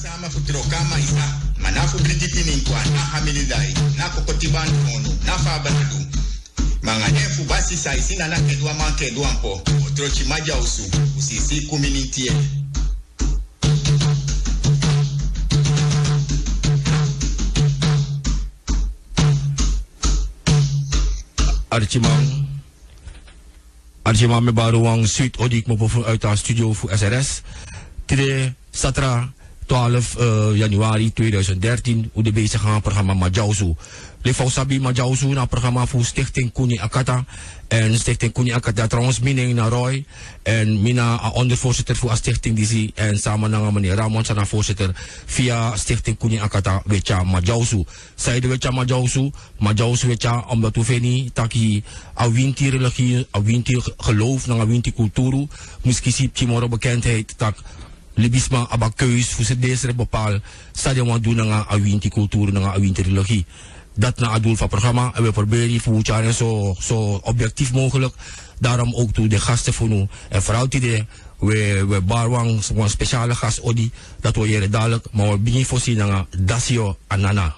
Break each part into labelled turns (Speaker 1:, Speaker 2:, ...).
Speaker 1: Sama futrokama isa, manafu kritipini kwa na hamilidai, na kokotiban kono, na fabanadu. Manga nefu basi saisina na kedwa man kedwa mpo, otrochi maja usu, usisi kuminintie.
Speaker 2: Archimam me baruang suit odik mo po uit de studio voor SRS. Today Satra 12 januari 2013 hoe de bezig gaan programma Majausu. Lefau sabi Majausu na programma voor Stichting Kuni Akata en Stichting Kuni Akata trouwens mening na Roy en mina ondervoorzitter voor Stichting DC en samen met meneer Ramon sana voorzitter via Stichting Kuni Akata wecha Majausu. Zij de wecha Majausu wecha omdat we veni taki awinti religie, awinti geloof, na awinti cultuur, misschien timoro bekendheid tak libisma abakeus voor ze deze bepaal stadium doen na awinti cultuur, na awinti religie. Dat na het doel van het programma en we proberen voor het zo objectief mogelijk. Daarom ook toe de gasten voor nu. En vooral die we barwang een speciale gast odi dat we hier dadelijk maar we beginnen voorzien aan Dasio Anana.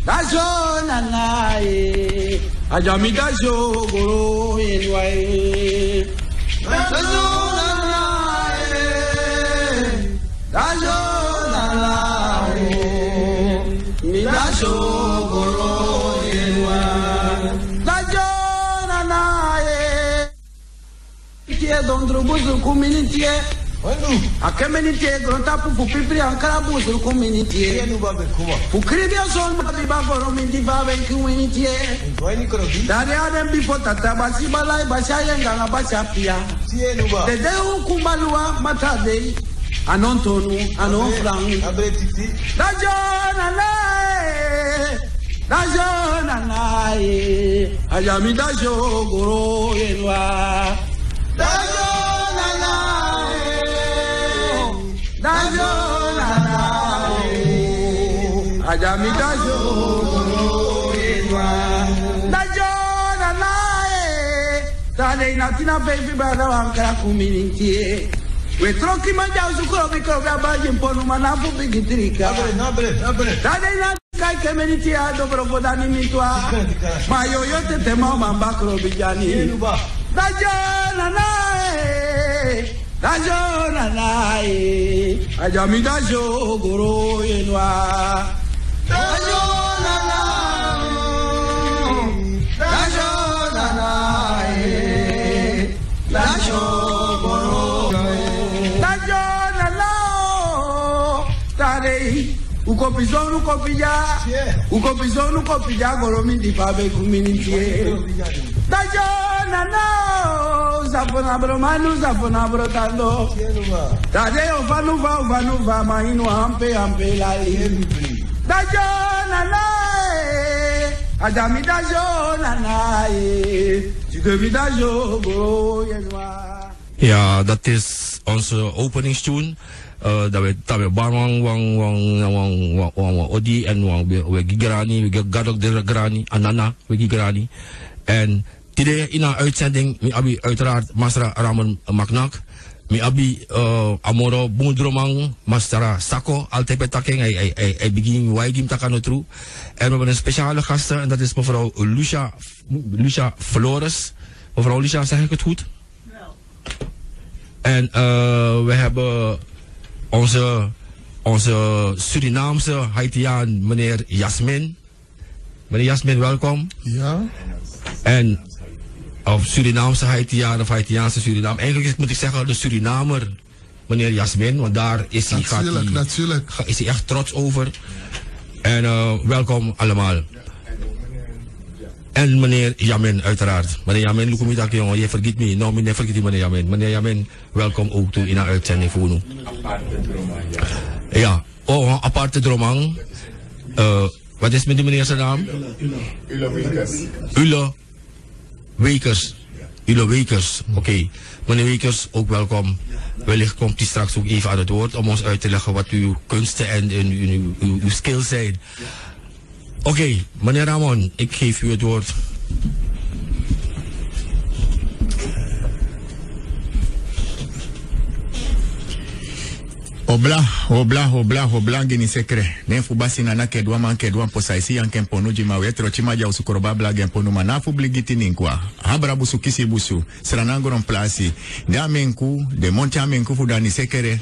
Speaker 3: Dajo nanae, ajami dajo goro enwae. Dajo nanae, dajo nanae, mi dajo goro enwae. Dajo nanae, tie dondro buzu community. A community granta pour pipri ankara buzu community. Pour créer son babiba goromi di baben community. Dari adam bifo tata basi balai basaya nganga basapia. De deu kumbalua matade anontonu anonfrang. Dajo nanae, ajami dajo goro enwa. Dajo Dajo nanae, ajami dajo enwa. Dajo nanae, tade natina baby bada wankara community. We troki manja usukuro biko babaji mponu manafu bigitrika. Nabre. Tade natika community ado provodani mitwa. Mayo yote tema mambakro bijani. Dajo nanae. Dajo nanae, ajami dajo goro enwa. Dajo nanae, dajo goro. Dajo nanae, tare uko pizonu kopija goro mindi pabe kuminiti. Dajo nanae. Zapona brotando. Tade ovanuva mainu ampe lali. Dajo nanae, ajami dajo nanae, jigemi dajo go yenwa.
Speaker 2: Ja, dat is onze openingstune. Dat we barwang wang odi en wang we gigrani, we gadok de grani, anana we gigrani en today in een uitzending, mi abi uiteraard Masra Ramon Maknak, mi abi Amoro Bundromang, Masra Sako, altijd betaking, hij begin waigim takanotru. En we hebben een speciale gasten en dat is mevrouw Lucia Flores. Mevrouw Lucia, zeg ik het goed? Wel. En we hebben onze Surinaamse Haitiaan, meneer Jasmin. Meneer Jasmin, welkom.
Speaker 4: Ja.
Speaker 2: En of Surinaamse Haitiaan of Haitiaanse Suriname. Eigenlijk moet ik zeggen de Surinamer, meneer Jasmin, want daar is hij, is hij echt trots over. En welkom allemaal. En meneer Jamin, uiteraard. Meneer Jamin, look me dat jongen, je vergeet me. Nou, meneer vergeet meneer Jamin. Meneer Jamin, welkom ook toe in een uitzending voor nu. Ja, een aparte dromang. Wat is met die meneer zijn naam? Ulle Wekers. Oké. Meneer Wekers, ook welkom. Wellicht komt u straks ook even aan het woord om ons uit te leggen wat uw kunsten en uw skills zijn. Oké, meneer Ramon, ik geef u het woord.
Speaker 1: Obla, gini sekre. Nen fu basi na kedwa po saisi yang kempo no jima wetro chima ja usukoroba bla gempo no manafu bligiti ninkwa. Habra busu kisi busu. Sranangoron plasi. Da menku, de monte amenku fu dani sekre.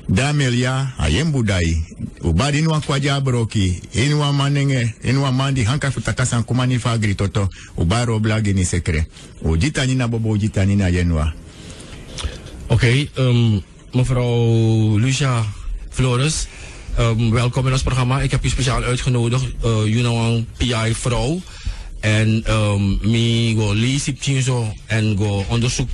Speaker 1: Da melia ayembu dai. Ubadi nwa kwa jabroki. Inwa manenge, inwa mandi hanka fu takasan kumani fagri toto. Ubaro obla gini sekre. Ujita nina bobo ujita nina yenwa.
Speaker 2: Oké, mevrouw Lucia Flores, welkom in ons programma. Ik heb u speciaal uitgenodigd, Junawang PI vrouw. En mi go lezen en go onderzoek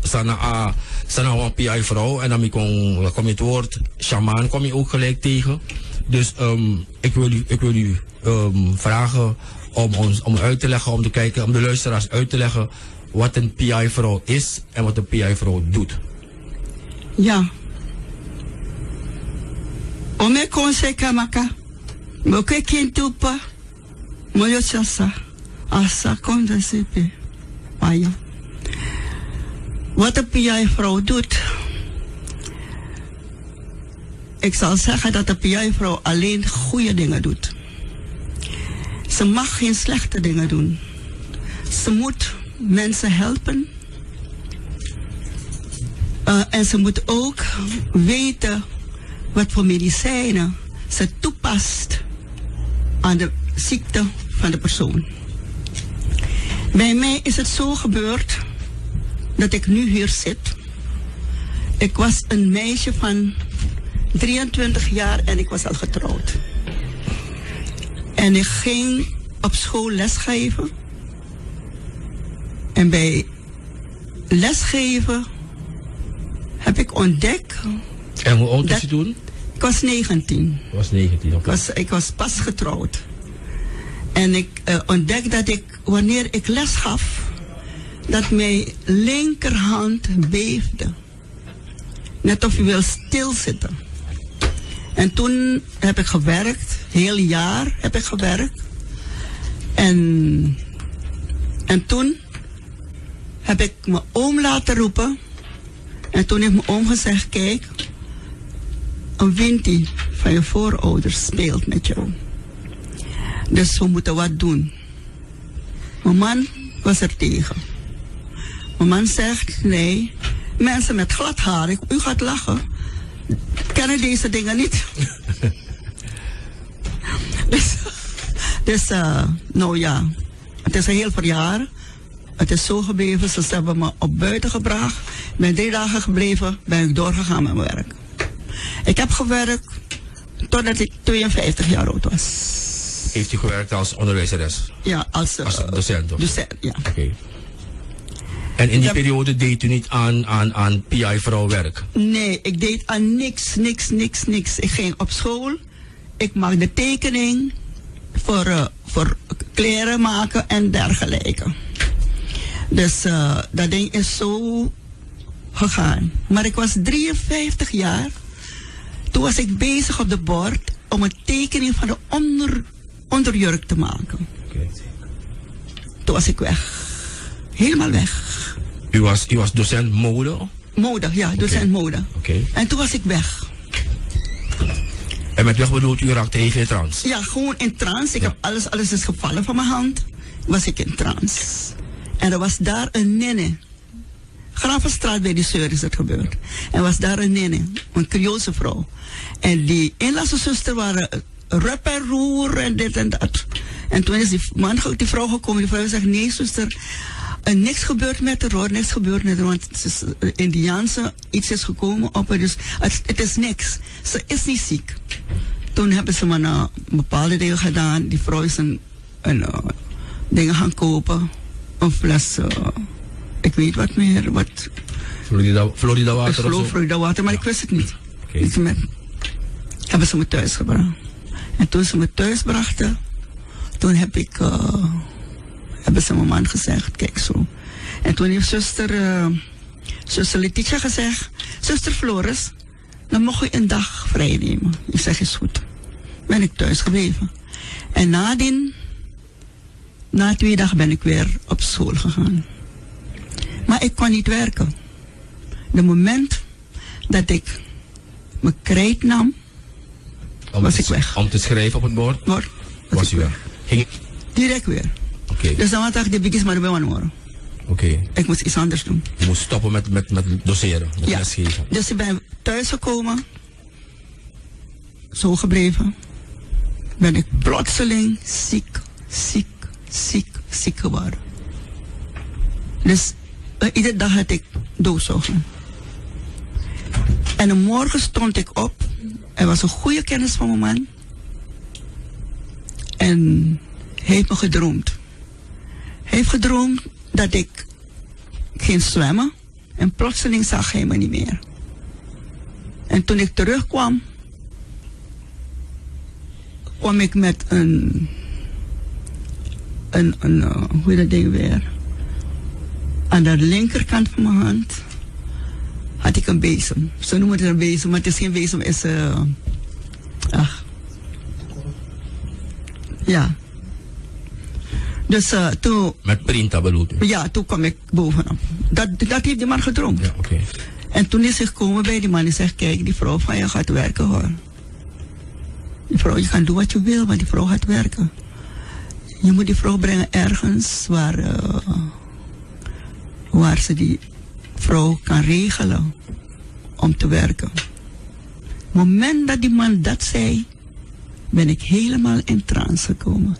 Speaker 2: sana wang PI vrouw. En dan kom je het woord shaman kom je ook gelijk tegen. Dus ik wil u vragen om uit te leggen, om te kijken, om de luisteraars uit te leggen wat een PI vrouw is en wat een PI vrouw doet.
Speaker 3: Ja. Ome konseka maka. Moke kintupa. Moyo chasa. Asa konda sepe. Ayo. Wat een PI-vrouw doet. Ik zal zeggen dat de PI-vrouw alleen goede dingen doet. Ze mag geen slechte dingen doen. Ze moet mensen helpen. En ze moet ook weten wat voor medicijnen ze toepast aan de ziekte van de persoon. Bij mij is het zo gebeurd dat ik nu hier zit. Ik was een meisje van 23 jaar en ik was al getrouwd. En ik ging op school lesgeven. En bij lesgeven heb ik ontdekt.
Speaker 2: En hoe oud was je toen?
Speaker 3: Ik was 19.
Speaker 2: Je was 19, oké.
Speaker 3: Ik was pas getrouwd. En ik ontdekte dat wanneer ik les gaf, dat mijn linkerhand beefde. Net of je wil stilzitten. En toen heb ik gewerkt, heel jaar heb ik gewerkt. En toen heb ik mijn oom laten roepen. En toen heeft mijn oom gezegd, kijk, een windie van je voorouders speelt met jou. Dus we moeten wat doen. Mijn man was er tegen. Mijn man zegt, nee, mensen met glad haar, u gaat lachen, kennen deze dingen niet. dus nou ja, het is een heel verjaar. Het is zo gebleven, ze hebben me op buiten gebracht. Ik ben 3 dagen gebleven, ben ik doorgegaan met mijn werk. Ik heb gewerkt totdat ik 52 jaar oud was.
Speaker 2: Heeft u gewerkt als onderwijzeres?
Speaker 3: Ja, als
Speaker 2: docent?
Speaker 3: Docent, ja.
Speaker 2: Okay. En in die periode deed u niet aan PI-vrouw werk?
Speaker 3: Nee, ik deed aan niks. Ik ging op school, ik maakte tekening voor kleren maken en dergelijke. Dus dat ding is zo gegaan. Maar ik was 53 jaar. Toen was ik bezig op de bord om een tekening van de onderjurk te maken. Okay. Toen was ik weg. Helemaal weg.
Speaker 2: U was docent mode?
Speaker 3: Mode, ja, docent mode.
Speaker 2: Okay.
Speaker 3: En toen was ik weg.
Speaker 2: En met weg bedoelt u raakte even in trance?
Speaker 3: Ja, gewoon in trance. Ik heb alles is gevallen van mijn hand. Was ik in trance. En er was daar een nenne. Gravenstraat bij de Seur is het gebeurd. En was daar een nenne, een Creoolse vrouw. En die inlandse zuster waren rup en roer en dit en dat. En toen is die vrouw gekomen. Die vrouw zegt, nee zuster, niks gebeurt met haar hoor, niks gebeurt met haar. Want het is Indiaanse, iets is gekomen op haar. Dus het is niks. Ze is niet ziek. Toen hebben ze me een bepaalde dingen gedaan. Die vrouw is een dingen gaan kopen. Een fles, ik weet wat meer. Wat
Speaker 2: Florida water? Ik geloof
Speaker 3: Florida water, maar ik wist het niet. Okay. Hebben ze me thuis gebracht. En toen ze me thuis brachten, toen hebben ze mijn man gezegd, kijk zo. En toen heeft zuster Letitia gezegd, zuster Floris, dan mocht je een dag vrij nemen. Ik zeg, is goed. Ben ik thuis gebleven. En na 2 dagen ben ik weer op school gegaan. Maar ik kon niet werken. De moment dat ik mijn krijt nam, was ik weg.
Speaker 2: Om te schrijven op het bord? Was u weg? Ging...
Speaker 3: Direct weer.
Speaker 2: Oké.
Speaker 3: Dus dan had ik de biggies maar bij me.
Speaker 2: Oké.
Speaker 3: Ik moest iets anders doen.
Speaker 2: Je moest stoppen met doseren, met
Speaker 3: ja.
Speaker 2: lesgeven.
Speaker 3: Dus ik ben thuis gekomen. Zo gebleven. Ben ik plotseling ziek geworden. Dus iedere dag had ik doodzogen. En een morgen stond ik op. Er was een goede kennis van mijn man. En hij heeft me gedroomd. Hij heeft gedroomd dat ik ging zwemmen. En plotseling zag hij me niet meer. En toen ik terugkwam, kwam ik met een hoe heet dat ding weer? Aan de linkerkant van mijn hand had ik een bezem. Zo noemen het een bezem, maar het is geen bezem, het is ja. Dus toen...
Speaker 2: Met printa bedoelt u?
Speaker 3: Ja, toen kwam ik bovenop. Dat heeft die man gedroomd.
Speaker 2: Ja, oké.
Speaker 3: En toen is hij gekomen bij die man en zegt, kijk, die vrouw van je gaat werken hoor. Die vrouw, je kan doen wat je wil, maar die vrouw gaat werken. Je moet die vrouw brengen ergens waar ze die vrouw kan regelen om te werken. Op het moment dat die man dat zei, ben ik helemaal in trance gekomen.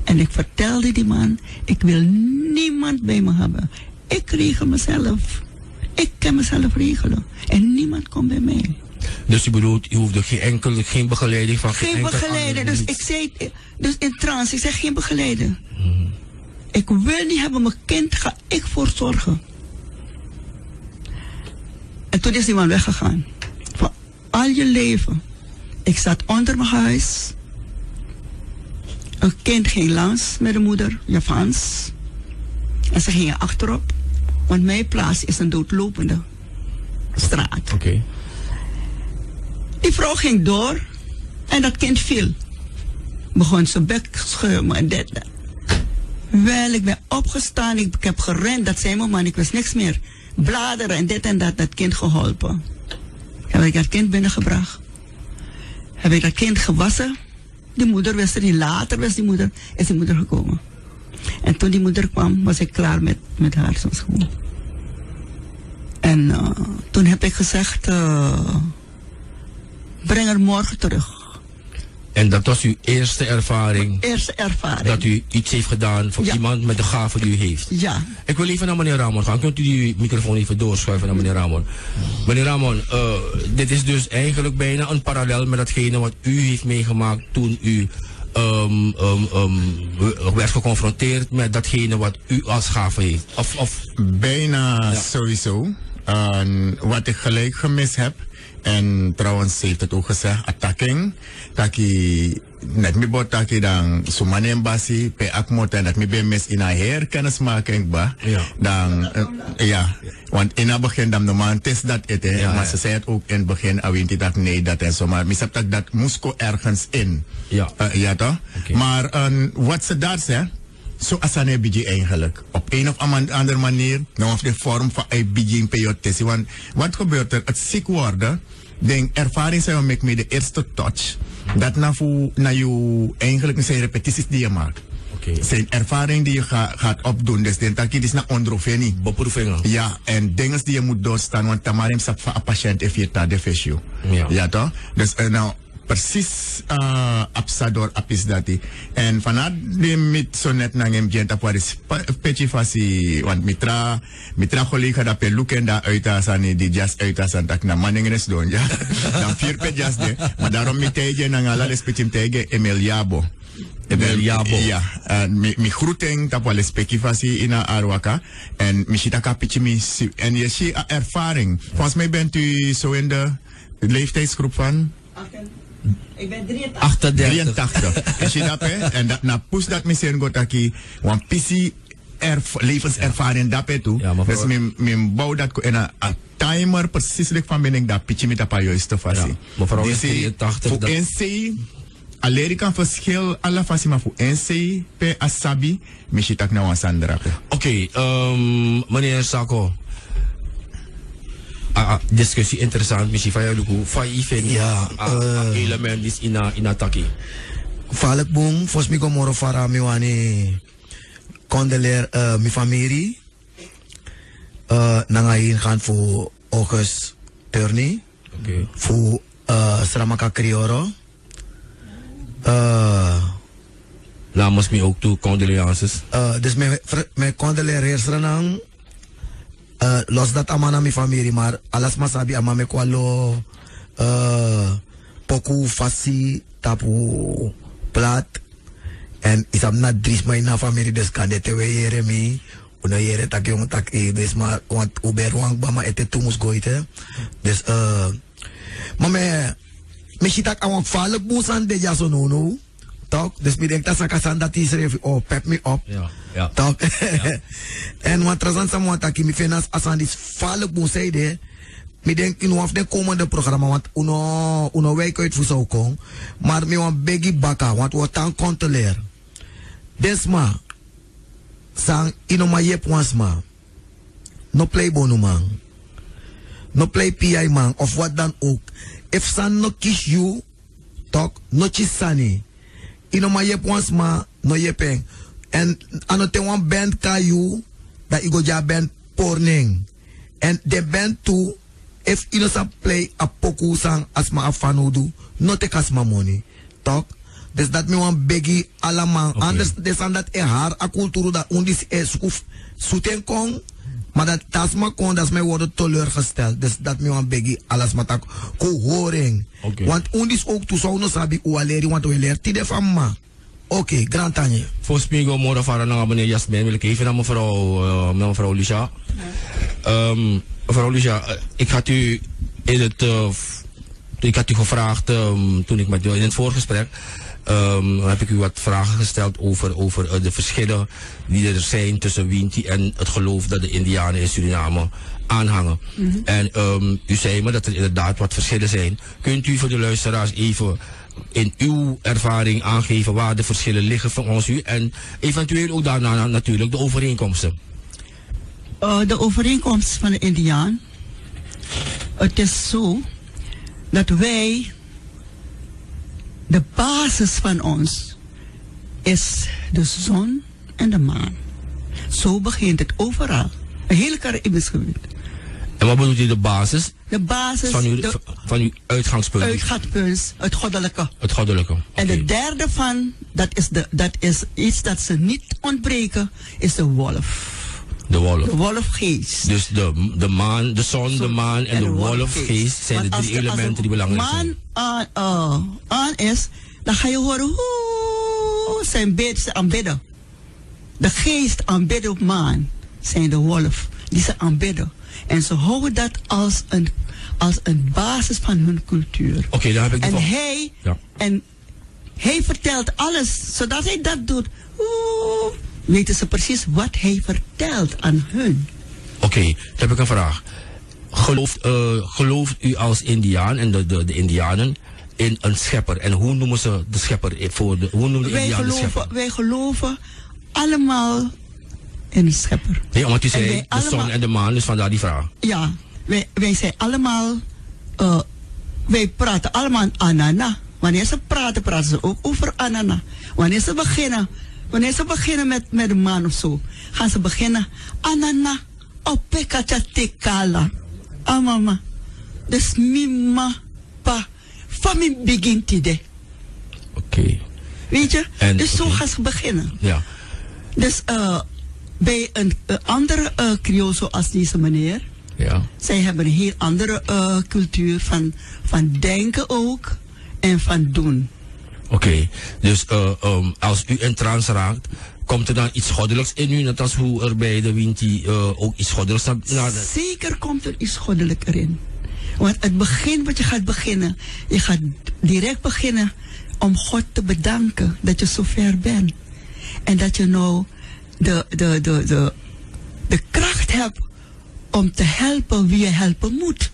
Speaker 3: En ik vertelde die man, ik wil niemand bij me hebben. Ik regel mezelf. Ik kan mezelf regelen. En niemand komt bij mij.
Speaker 2: Dus u bedoelt, u hoefde geen begeleiding van...
Speaker 3: Geen begeleider. Dus ik zei, dus in trance, ik zeg geen begeleider. Ik wil niet hebben, mijn kind ga ik voor zorgen. En toen is die man weggegaan. Voor al je leven. Ik zat onder mijn huis. Een kind ging langs met de moeder, Javans. En ze gingen achterop. Want mijn plaats is een doodlopende straat.
Speaker 2: Oké.
Speaker 3: Die vrouw ging door. En dat kind viel. Begon zijn bek scheuren en dit. Wel, ik ben opgestaan. Ik heb gerend. Dat zei mijn man. Ik wist niks meer. Bladeren en dit en dat. Dat kind geholpen. Heb ik dat kind binnengebracht. Heb ik dat kind gewassen. Die moeder wist er niet. Later is die moeder gekomen. En toen die moeder kwam, was ik klaar met haar zo'n schoon. En toen heb ik gezegd, breng haar morgen terug.
Speaker 2: En dat was uw eerste ervaring?
Speaker 3: Eerste ervaring.
Speaker 2: Dat u iets heeft gedaan voor iemand met de gave die u heeft?
Speaker 3: Ja.
Speaker 2: Ik wil even naar meneer Ramon gaan. Kunt u die microfoon even doorschuiven naar meneer Ramon? Meneer Ramon, dit is dus eigenlijk bijna een parallel met datgene wat u heeft meegemaakt toen u werd geconfronteerd met datgene wat u als gave heeft.
Speaker 1: Bijna sowieso. Wat ik gelijk gemist heb. En trouwens heeft het ook gezegd, attacking. Taki, net mi bot taki dan sumanem basi, pe akmot en dat mi ben mes in een herkennismaking ba.
Speaker 2: Ja.
Speaker 1: Dan, ja. Want in het begin dan de man test dat het,
Speaker 2: ja,
Speaker 1: maar ze zei het ook in het begin, awinti dat nee, dat en zo. Maar mi zegt dat moest ergens in.
Speaker 2: Ja.
Speaker 1: Ja toch?
Speaker 2: Okay.
Speaker 1: Maar wat ze daar zegt, zo als een BG eigenlijk. Op een of andere manier, nou of de vorm van een BG in peyote. Want wat gebeurt er? Het ziek worden, de ervaring zijn we met de eerste touch. Dat na je eigenlijk zijn repetities die je maakt.
Speaker 2: Okay.
Speaker 1: Zijn ervaring die je gaat opdoen. Dus denk dat is naar onderoefening.
Speaker 2: Beproevingen.
Speaker 1: Ja, en dingen die je moet doorstaan. Want tamarim sap van een patiënt if je ta de fesio.
Speaker 2: Ja.
Speaker 1: Ja toch? Dus nou, precies absador apis dati. En vanuit de mit zo net naar hem gent op is petje fasi. Want mitra collega dat peluken daar uit die jazz uit aan dat na maningen is doen. Ja, dan 4 pe jazz de. Maar daarom met tegen naar alle respectim tegen Emiliabo.
Speaker 2: Emiliabo.
Speaker 1: Ja, mi groeting dat wel respectiefasi in Arwaka. En mi shitaka pitje en je ziet ervaring. Volgens mij bent u zo in de leeftijdsgroep van?
Speaker 3: Ik ben
Speaker 2: 83.
Speaker 1: En zie dat, hè? En dat na poes dat misschien gaat aki, want pissie levenservaring dat toe.
Speaker 2: Ja,
Speaker 1: dus mijn bouw dat en een timer precies van binnen dat pitje met dat juiste fasie.
Speaker 2: Ja, mevrouw is
Speaker 1: dus
Speaker 2: 83.
Speaker 1: Voor NC, alleen kan verschil alle fasie, maar voor NC per asabi, misschien tak nou aan Sandra.
Speaker 2: Oké, meneer Sako. discussie interessant. Misschien van jou, van even element is in ataki.
Speaker 4: Valk boom, volgens mij kom moro fara mi wani condoleer mi familie. Nangayin gaan voor August Turney.
Speaker 2: Okay.
Speaker 4: Voor Sramaka Crioro.
Speaker 2: Namens mij ook toe condolences.
Speaker 4: Dus mijn condoleer nang los dat amana mi familie, maar alas masabi ama me kwalo poku fasi tapu plat en isam na dries mai na familie dus kan dit we yere mi una yere tak jong tak dus maar want uber wang bama ete tumus goite dus maar me chitak awang valk busan de jaso no toch dus mi denk dat sakasan dat is er pep me op
Speaker 2: ja
Speaker 4: toch en wat razan samo taki mi fenas asan dis valk busan de mi denk in of de komende programma want uno week uit voor zou komen maar mi wan begi baka want wat tan controleer desma sang ino ma yep wansma no play bonu man no play pi man of wat dan ook if san no kiss you talk no chisani ino ma yep wansma no yepeng en anote wan band ka you dat igo ja band porning en de band too if you know play a poku sang asma afanudu no take asma money talk dus dat me wan begi alaman anders desan dat haar a kulturu da undis skuf suten kong maar dat tasma kon dat mij worden teleurgesteld dus dat me wan begi alas matak ko horing want undis ook tu zou no sabi ualeri want we leer tide van ma oké grand tanje
Speaker 2: volgens mij go morgen varen naar meneer Jasmin wil ik even naar mevrouw Lucia. Mevrouw Lucia, ik had u gevraagd toen ik met u in het voorgesprek heb ik u wat vragen gesteld over de verschillen die er zijn tussen Winti en het geloof dat de Indianen in Suriname aanhangen. En u zei me dat er inderdaad wat verschillen zijn. Kunt u voor de luisteraars even in uw ervaring aangeven waar de verschillen liggen volgens u en eventueel ook daarna natuurlijk de overeenkomsten?
Speaker 3: De overeenkomst van de Indiaan. Het is zo dat wij, de basis van ons is de zon en de maan. Zo begint het overal. Een hele Caribisch gebied.
Speaker 2: En wat bedoelt u de basis?
Speaker 3: De basis
Speaker 2: van uw uitgangspunt.
Speaker 3: Uitgangspunt, het goddelijke.
Speaker 2: Het goddelijke. Okay.
Speaker 3: En de derde van, dat is iets dat ze niet ontbreken, is de wolf.
Speaker 2: De wolf.
Speaker 3: De wolfgeest.
Speaker 2: Dus de maan, de zon, de maan en de wolfgeest zijn de drie elementen die belangrijk zijn.
Speaker 3: Als de maan aan is, dan ga je horen hoe zijn ze aanbidden. De geest aanbidden op maan zijn de wolf die ze aanbidden. En ze houden dat als een basis van hun cultuur.
Speaker 2: Oké, daar heb ik
Speaker 3: en hij vertelt alles, zodat hij dat doet. Weten ze precies wat hij vertelt aan hun.
Speaker 2: Oké, dan heb ik een vraag. Gelooft u als Indiaan en de Indianen in een schepper? En hoe noemen ze de schepper? Hoe noemen de Indianen de schepper?
Speaker 3: Wij geloven allemaal in een schepper.
Speaker 2: Nee, omdat u zei de zon en de maan, dus vandaar die vraag.
Speaker 3: Ja, wij zijn allemaal, wij praten allemaal anana. Wanneer ze praten ze ook over anana. Wanneer ze beginnen met de maan of zo, gaan ze beginnen anana, opekacha tekala, amama. Dus mima pa, van mijn begin tide.
Speaker 2: Oké.
Speaker 3: Weet je? Dus zo gaan ze beginnen.
Speaker 2: Ja.
Speaker 3: Dus bij een andere Creool zoals deze meneer, zij hebben een heel andere cultuur van denken ook en van doen.
Speaker 2: Oké, dus als u in trance raakt, komt er dan iets goddelijks in u, net als hoe er bij de Winti ook iets goddelijks naar
Speaker 3: Zeker komt er iets goddelijk erin. Want het begin wat je gaat beginnen, je gaat direct beginnen om God te bedanken dat je zo ver bent. En dat je nou de kracht hebt om te helpen wie je helpen moet.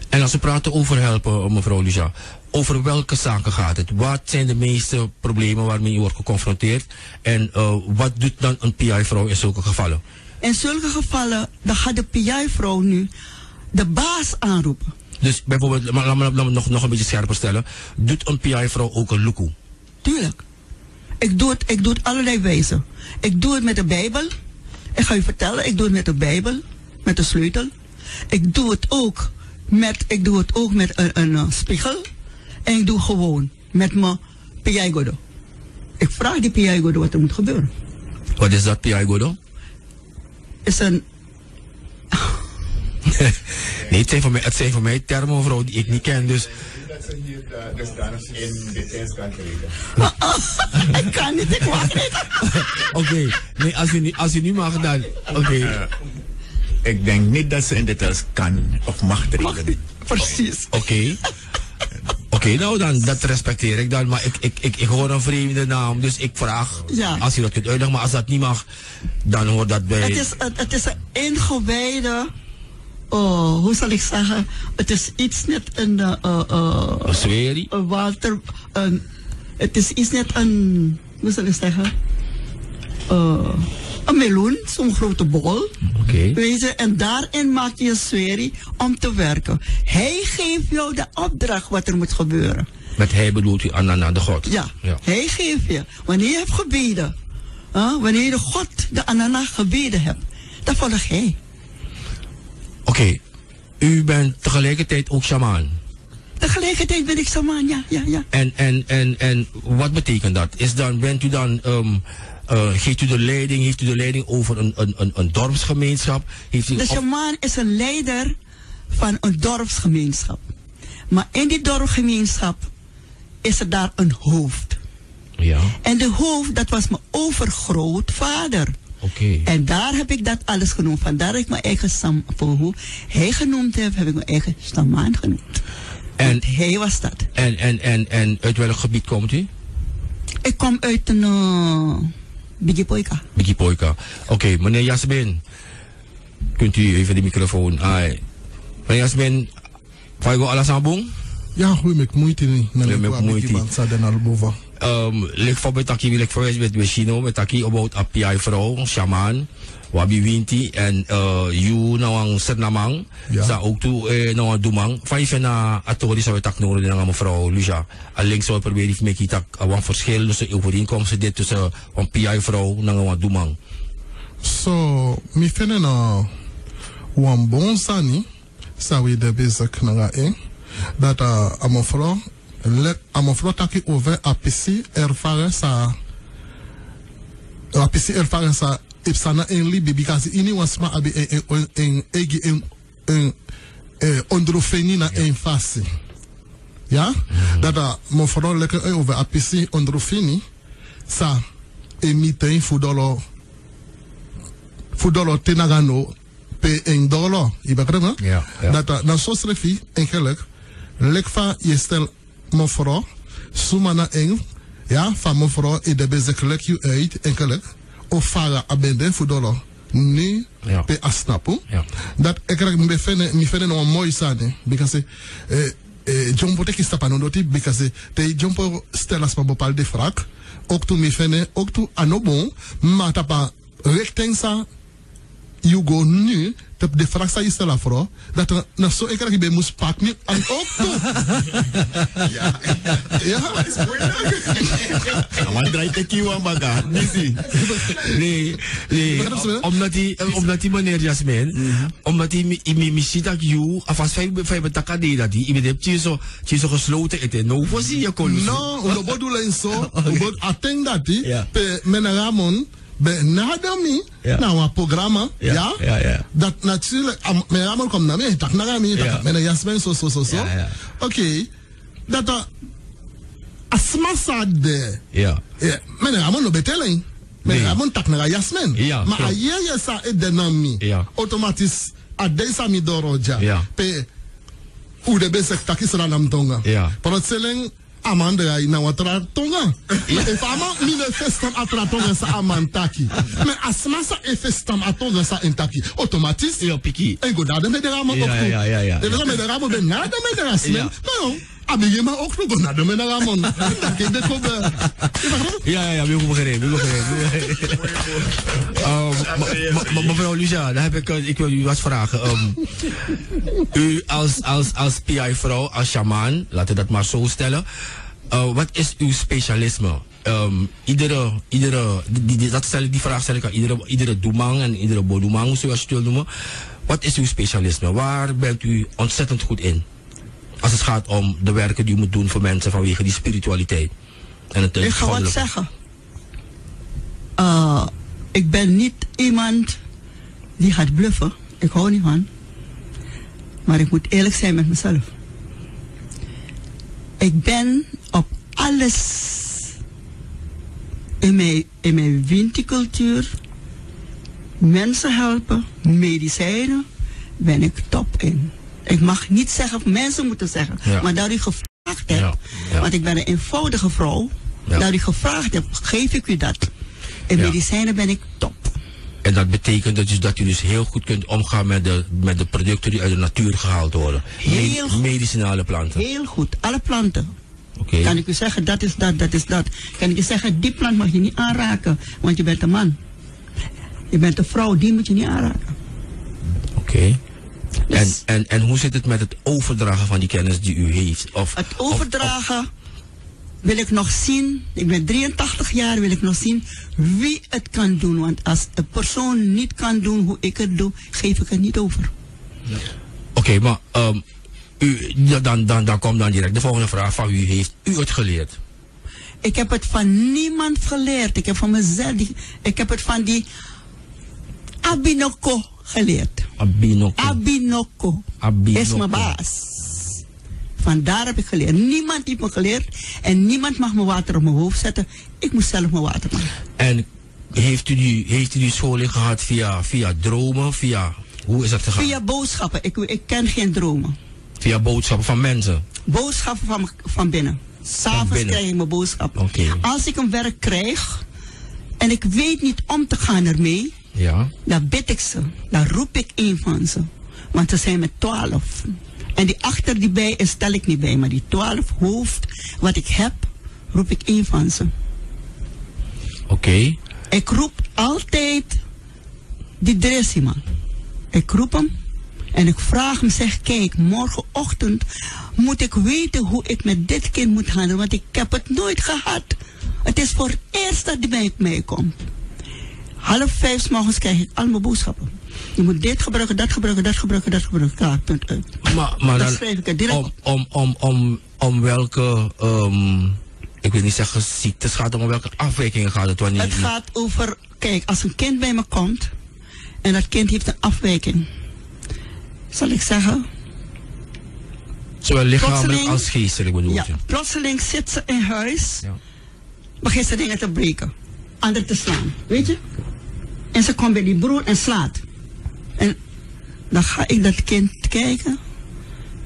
Speaker 2: En als we praten over helpen, mevrouw Lucia, over welke zaken gaat het? Wat zijn de meeste problemen waarmee u wordt geconfronteerd? En wat doet dan een PI-vrouw in zulke gevallen?
Speaker 3: In zulke gevallen, dan gaat de PI-vrouw nu de baas aanroepen.
Speaker 2: Dus bijvoorbeeld, laat me nog een beetje scherper stellen. Doet een PI-vrouw ook een luku?
Speaker 3: Tuurlijk. Ik doe het allerlei wijzen. Ik doe het met de Bijbel. Ik ga je vertellen, ik doe het met de Bijbel, met de sleutel. Ik doe het ook met een spiegel. En ik doe gewoon met mijn PI Godo. Ik vraag die PI Godo wat er moet gebeuren.
Speaker 2: Wat is dat, PI Godo?
Speaker 3: Is een...
Speaker 2: Nee, het zijn voor mij termen, mevrouw, die ik niet ken, dus...
Speaker 1: Dat ze hier in de test kan krijgen.
Speaker 3: Ik kan niet, ik wacht niet.
Speaker 2: Oké, nee, als u nu mag dan... Oké.
Speaker 1: Ik denk niet dat ze in de test kan of mag treden.
Speaker 3: Precies.
Speaker 2: Oké, nou dan, dat respecteer ik dan, maar ik hoor een vreemde naam, dus ik vraag, als u dat kunt uitleggen, maar als dat niet mag, dan hoort dat bij...
Speaker 3: Het is een ingewijde, hoe zal ik zeggen, het is iets net een
Speaker 2: sweerie?
Speaker 3: Een water, het is iets net een, hoe zal ik zeggen, een meloen, zo'n grote bol. Weet je, en daarin maak je een sweerie om te werken. Hij geeft jou de opdracht wat er moet gebeuren.
Speaker 2: Met hij bedoelt u Anana de God?
Speaker 3: Ja, hij geeft je. Wanneer je hebt gebeden, wanneer je de God, de Anana gebeden hebt, dan volg hij.
Speaker 2: Oké, u bent tegelijkertijd ook shamaan?
Speaker 3: Tegelijkertijd ben ik shamaan, ja.
Speaker 2: En wat betekent dat? Bent u dan... heeft u de leiding over een dorpsgemeenschap?
Speaker 3: De shamaan is een leider van een dorpsgemeenschap. Maar in die dorpsgemeenschap is er daar een hoofd.
Speaker 2: Ja.
Speaker 3: En de hoofd, dat was mijn overgrootvader. En daar heb ik dat alles genoemd. Vandaar dat ik mijn eigen voor hoe hij genoemd heb ik mijn eigen shamaan genoemd. En hij was dat.
Speaker 2: En uit welk gebied komt u?
Speaker 3: Ik kom uit een... Bigipoika.
Speaker 2: Oké, meneer Jasmin. Kunt u even de microfoon... Meneer Jasmin, Faigo Alasabong?
Speaker 5: Ja, goed, met moeite niet.
Speaker 2: Lek van betaki wil ik verwijzen met Chino, met taki about a PI vrouw, shaman, wabi winti en you nou een sernamang, sa ook toe nou een dumang. Van je na atori zou je tak nodig dengan mevrouw Lucia. Alleen zou proberen te maken dat een verschil tussen overeenkomsten dit tussen een PI vrouw en een dumang.
Speaker 5: So, mi vinden nou een bon sani, zou je de bezig naar dat een mevrouw amofro taki over apisi ervaren sa ipsana en libi because ini wasma abi en ondrofeni na en fasi ja dat mofro lekker over apisi ondrofeni sa emite fudolo tenagano pe en dolo ibakrema dat na so srefi eigenlijk lekfa je stel mevrouw, sumana eng, ja, van mevrouw, de bezig lek je uit, enkelijk, of vara abenden voor dollar. Nu, pe asnapu. Dat ik krijg me vinden nog mooi zijn, because jumbo teki stapanondoti, because te jumbo stelas ma bepaalde vraag, ook toen me vinden, ook toen anobon, maar tapa rectensa, you go nu, de vraag sa je stellen vrouw, dat na zo ik krijg je moest pak niet en ook toe.
Speaker 1: Ja. Maar draait de kieuw baga, busy.
Speaker 2: Nee. Omdat die meneer Jasmin, omdat die missie dat you, afas vijf betakade dat die, iemand hebt je zo gesloten eten. Nou, wat zie je kon?
Speaker 5: No, we bedoelen zo, we attend dat die, pe meneer Ramon. Benadami, nou een programma, ja. Dat natuurlijk, mijn Ramon komt naar mij, tak naar mij, tak meneer Jasmin, zo. Oké, dat asmasa de, meneer Ramon no beteling, meneer Ramon tak naar Jasmin, maar aye sa de nami, automatisch, a deze mi doroja, pe, u de bezig takis ranam tonga, ਪਰ selling. Amanda na watra tonga. If ama mine festam atra tonga sa amantaki. Me asmasa e festam atonga sa intaki. Automatisch.
Speaker 2: Ja, piki.
Speaker 5: En go daar met de ramen op.
Speaker 2: Ja.
Speaker 5: De ramen met de ramen ben na de met de rasmen. Nou, Abige maar ook nog naar de Meneramon. Dat ik de kobe.
Speaker 2: Ja, wil ik begrijpen. Mevrouw Lucia, daar heb ik wil u wat vragen. U als PI-vrouw, als shaman, laten we dat maar zo stellen. Wat is uw specialisme? Die vraag stel ik aan iedere doemang en iedere bodumang, zoals je het wil noemen. Wat is uw specialisme? Waar bent u ontzettend goed in? Als het gaat om de werken die u moet doen voor mensen vanwege die spiritualiteit. En het
Speaker 3: ik ga wat zeggen. Ik ben niet iemand die gaat bluffen. Ik hou niet van. Maar ik moet eerlijk zijn met mezelf. Ik ben op alles in mijn winticultuur, mensen helpen, medicijnen, ben ik top in. Ik mag niet zeggen, mensen moeten zeggen, maar dat u gevraagd hebt, want ik ben een eenvoudige vrouw, dat u gevraagd hebt, geef ik u dat. In medicijnen ben ik top.
Speaker 2: En dat betekent dat u dus heel goed kunt omgaan met de producten die uit de natuur gehaald worden.
Speaker 3: Heel goed.
Speaker 2: Medicinale planten.
Speaker 3: Heel goed, alle planten.
Speaker 2: Okay.
Speaker 3: Kan ik u zeggen, dat is dat, dat is dat. Kan ik u zeggen, die plant mag je niet aanraken, want je bent een man. Je bent een vrouw, die moet je niet aanraken.
Speaker 2: Oké.
Speaker 3: Dus
Speaker 2: en hoe zit het met het overdragen van die kennis die u heeft?
Speaker 3: Het overdragen wil ik nog zien. Ik ben 83 jaar, wil ik nog zien wie het kan doen. Want als een persoon niet kan doen hoe ik het doe, geef ik het niet over.
Speaker 2: Oké, maar dan komt dan direct de volgende vraag van wie heeft u het geleerd?
Speaker 3: Ik heb het van niemand geleerd. Ik heb van mezelf, ik heb het van die Abinoko geleerd. Abinoko. Is mijn baas. Vandaar heb ik geleerd. Niemand heeft me geleerd. En niemand mag me water op mijn hoofd zetten. Ik moet zelf mijn water maken.
Speaker 2: En heeft u die scholing gehad via dromen? Hoe is dat gegaan?
Speaker 3: Via boodschappen. Ik ken geen dromen.
Speaker 2: Via boodschappen van mensen?
Speaker 3: Boodschappen van binnen. 's Avonds krijg ik mijn boodschappen.
Speaker 2: Okay.
Speaker 3: Als ik een werk krijg en ik weet niet om te gaan ermee, dan bid ik ze. Dan roep ik een van ze. Want ze zijn met 12. En die achter die bij is, stel ik niet bij. Maar die 12 hoofd, wat ik heb, roep ik een van ze.
Speaker 2: Oké.
Speaker 3: Ik roep altijd die dressieman. Ik roep hem. En ik vraag hem, zeg, kijk, morgenochtend moet ik weten hoe ik met dit kind moet handelen. Want ik heb het nooit gehad. Het is voor het eerst dat hij bij mij komt. 4:30 's morgens krijg ik al mijn boodschappen. Je moet dit gebruiken, dat gebruiken, dat gebruiken, dat gebruiken. Klaar, punt uit.
Speaker 2: Maar
Speaker 3: dan schrijf ik het direct
Speaker 2: om welke, ik wil niet zeggen ziektes gaat, om welke afwijkingen gaat het wanneer?
Speaker 3: Het gaat over, kijk, als een kind bij me komt en dat kind heeft een afwijking. Zal ik zeggen?
Speaker 2: Zowel lichamelijk als geestelijk bedoel je?
Speaker 3: Ja, plotseling zit ze in huis, begint ze dingen te breken, anderen te slaan, weet je? En ze komt bij die broer en slaat. En dan ga ik dat kind kijken.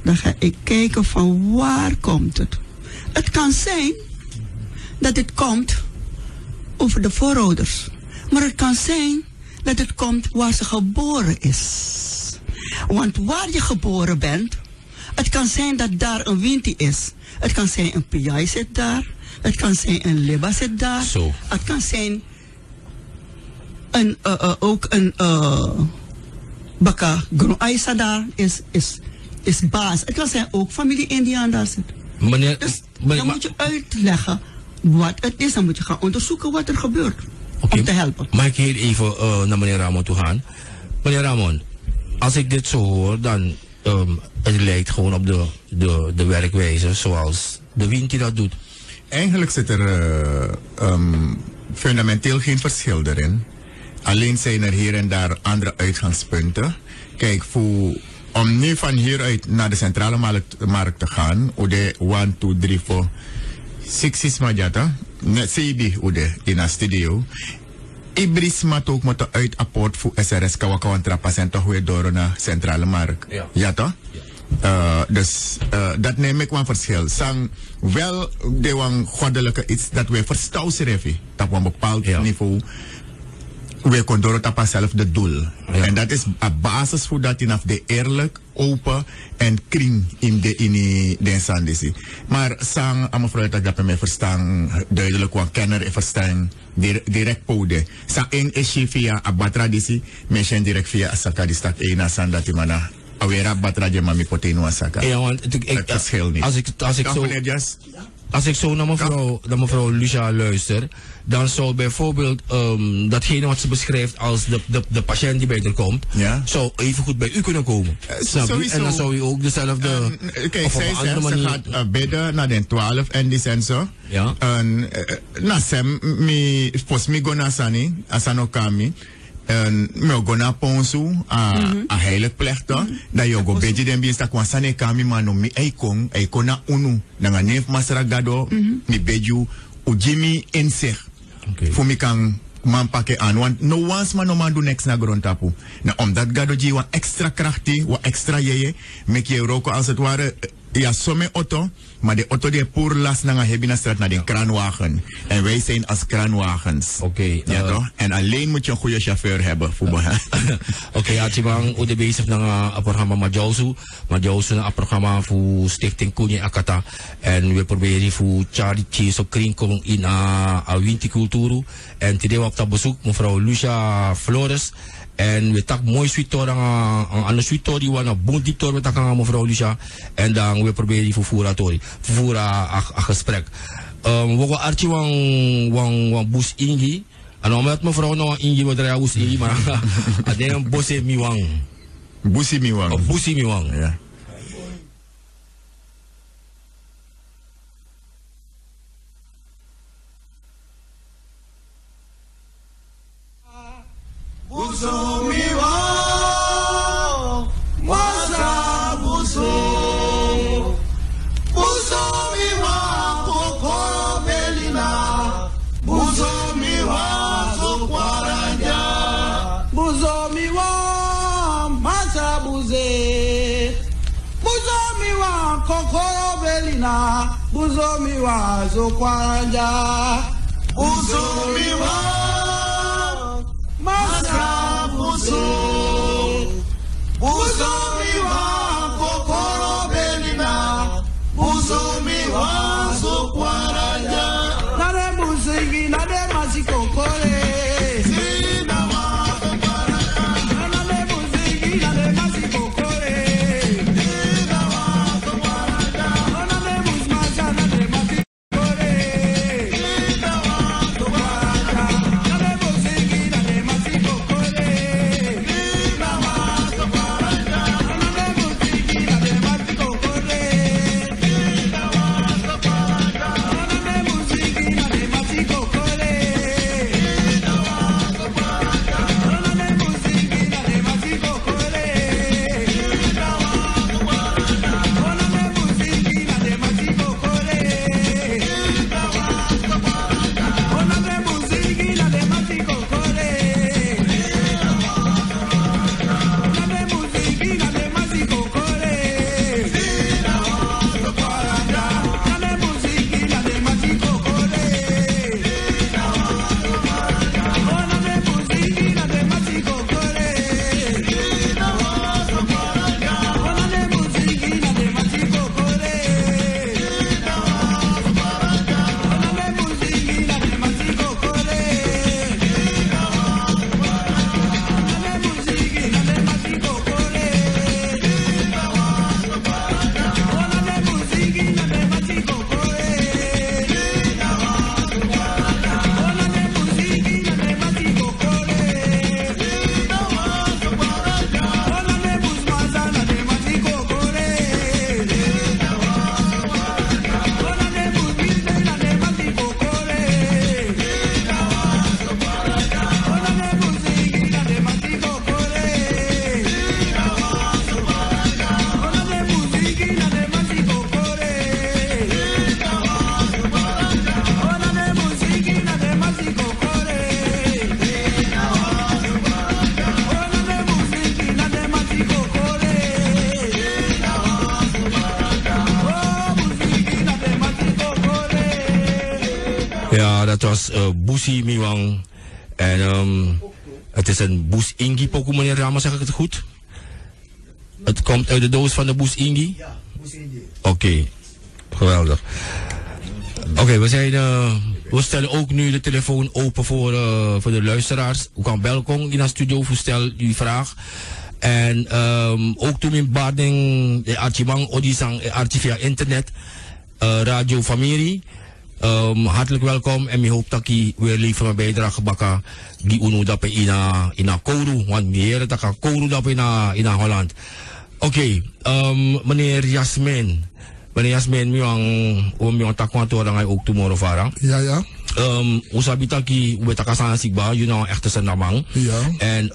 Speaker 3: Dan ga ik kijken van waar komt het. Het kan zijn dat het komt over de voorouders. Maar het kan zijn dat het komt waar ze geboren is. Want waar je geboren bent, het kan zijn dat daar een winti is. Het kan zijn een pijai zit daar. Het kan zijn een liba zit daar.
Speaker 2: Zo.
Speaker 3: Het kan zijn ook een baka groeisa daar is baas. Het kan zijn ook familie Indiaan daar zit. Dus dan moet je uitleggen wat het is. Dan moet je gaan onderzoeken wat er gebeurt. Om te helpen.
Speaker 2: Mag ik heel even naar meneer Ramon toe gaan? Meneer Ramon, als ik dit zo hoor, dan het lijkt gewoon op de werkwijze zoals de Winti dat doet.
Speaker 1: Eigenlijk zit er fundamenteel geen verschil erin. Alleen zijn er hier en daar andere uitgangspunten. Kijk, om nu van hieruit naar de centrale markt te gaan, ode 1, 2, 3, 4, 6 is majata, net CB ode in een studio. Ibris mat ook met uit apport voor SRS kawakantra patiënten hoe door naar centrale markt. Ja toch? Dus dat neem ik een verschil. Sang wel de goddelijke iets dat we verstouwen op een bepaald niveau. we konden tapa zelf de doel. Ja. En dat is een basis voor dat in de eerlijk, open en kring in de sandisi. Maar sang, aan mevrouw dat me verstaan duidelijk, want kenner verstaan direct pode. Sang één is via een traditie, mensen direct via asaka die staat één aan dat die mana. Awera batraje mami poteno asaka.
Speaker 2: Ja, want
Speaker 1: dat scheelt niet.
Speaker 2: Als ik zo naar mevrouw Lucia luister, dan zou bijvoorbeeld datgene wat ze beschrijft als de patiënt die bij haar komt, zou even goed bij u kunnen komen. En dan zou u ook dezelfde...
Speaker 1: Kijk, zij zegt, ze gaat bidden naar de 12 en die zijn zo.
Speaker 2: Ja.
Speaker 1: En na sem, post mi go na sani, asano kami. En me go na ponsu, a heilig plechta, dat je go beji den biesta kwa sane kami mano mi eikon na unu, na nga neef masra gado, mi beju, u jimi in zich. Voor mi kan man pakken aan, want no once man no man do next na grond tapu. Na omdat gado ji wa extra krachti, wa extra yeye, mek je roko als het ware, ja somme auto, maar de auto die poer las na hebina straat naar de kraanwagen. En wij zijn als kraanwagens.
Speaker 2: Oké.
Speaker 1: Ja toch? En alleen moet je een goede chauffeur hebben.
Speaker 2: Oké, Atjibang, we zijn bezig met het programma Majausu. Majausu is een programma voor Stichting Kunye Akata. En we proberen voor charity zo kringkong in Winticulturu. En today we op bezoek mevrouw Lucia Flores. En we tak mooi sweetor aan de sweetor die we aan boondictor met elkaar mevrouw Lucia. En dan we proberen die vervoeren een gesprek. We gaan archie wang bus ingi. En omdat mevrouw nou ingi we draaien bus ingi, maar ada een bosse miwang.
Speaker 1: Busi miwang.
Speaker 2: Busi miwang.
Speaker 1: Ja.
Speaker 6: Busumiwa, masa busu, busumiwa, kokoro belina, busumiwa, sokwaranja, busumiwa, masa buze, busumiwa, kokoro belina, busumiwa, sokwaranja, busumiwa. Masa buso, buso miwa kokoro belina, buso miwa so kwaranja. Nade busingi, nade masi kokore. Sinawa kwaranja. Nade busingi, nade masi kokore. Sinawa kwaranja. Nade busmasa, nade masi kokore. Sinawa kwaranja. Nade busingi, nade masi kokore. Sinawa kwaranja. Nade busingi, nade masi kokore. Sinawa kwaranja. Nade busingi, nade masi kokore.
Speaker 2: Ja, dat was Busi Miwang. En Het is een Boes Ingi pokoe, meneer Rama, zeg ik het goed? Het komt uit de doos van de Boes Ingi?
Speaker 4: Ja, Boes Ingi.
Speaker 2: Oké, geweldig. Oké, we stellen ook nu de telefoon open voor de luisteraars. U kan welkom in de studio, stel uw vraag. En ook toen in Bading, de Archimang, Odisang, Archie via internet, Radio Familie. Hartelijk welkom en ik hoop dat ik weer leveren mijn bijdrage gebakken. Die UNO dat in Kourou, want meer dat ik Kourou dat in Holland. Oké, meneer Jasmin. Meneer Jasmin, mi takwanto dan ook tomorrow vara.
Speaker 5: Ja, ja.
Speaker 2: Usabitaki, ubetaka sigba, you know, echte sanamang.
Speaker 5: Ja.
Speaker 2: En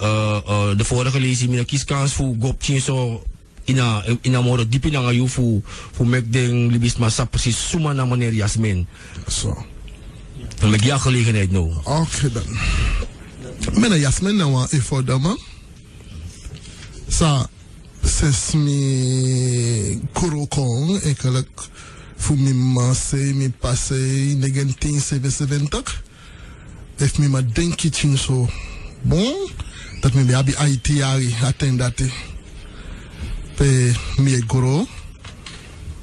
Speaker 2: de vorige lezing, mijn kieskans voor Gopchin zo in moro diep in aan voor mek ding libis sap precies suma na meneer Jasmin.
Speaker 5: Zo.
Speaker 2: Dan heb je gelegenheid nou.
Speaker 5: Oké dan. Meneer Jasmin nou even dama. Sa sesmi kurokong eigenlijk voor mi masse mi passe 1977 heeft mi ma denki chin so bon dat mi abi IT ari attendate pe mi goro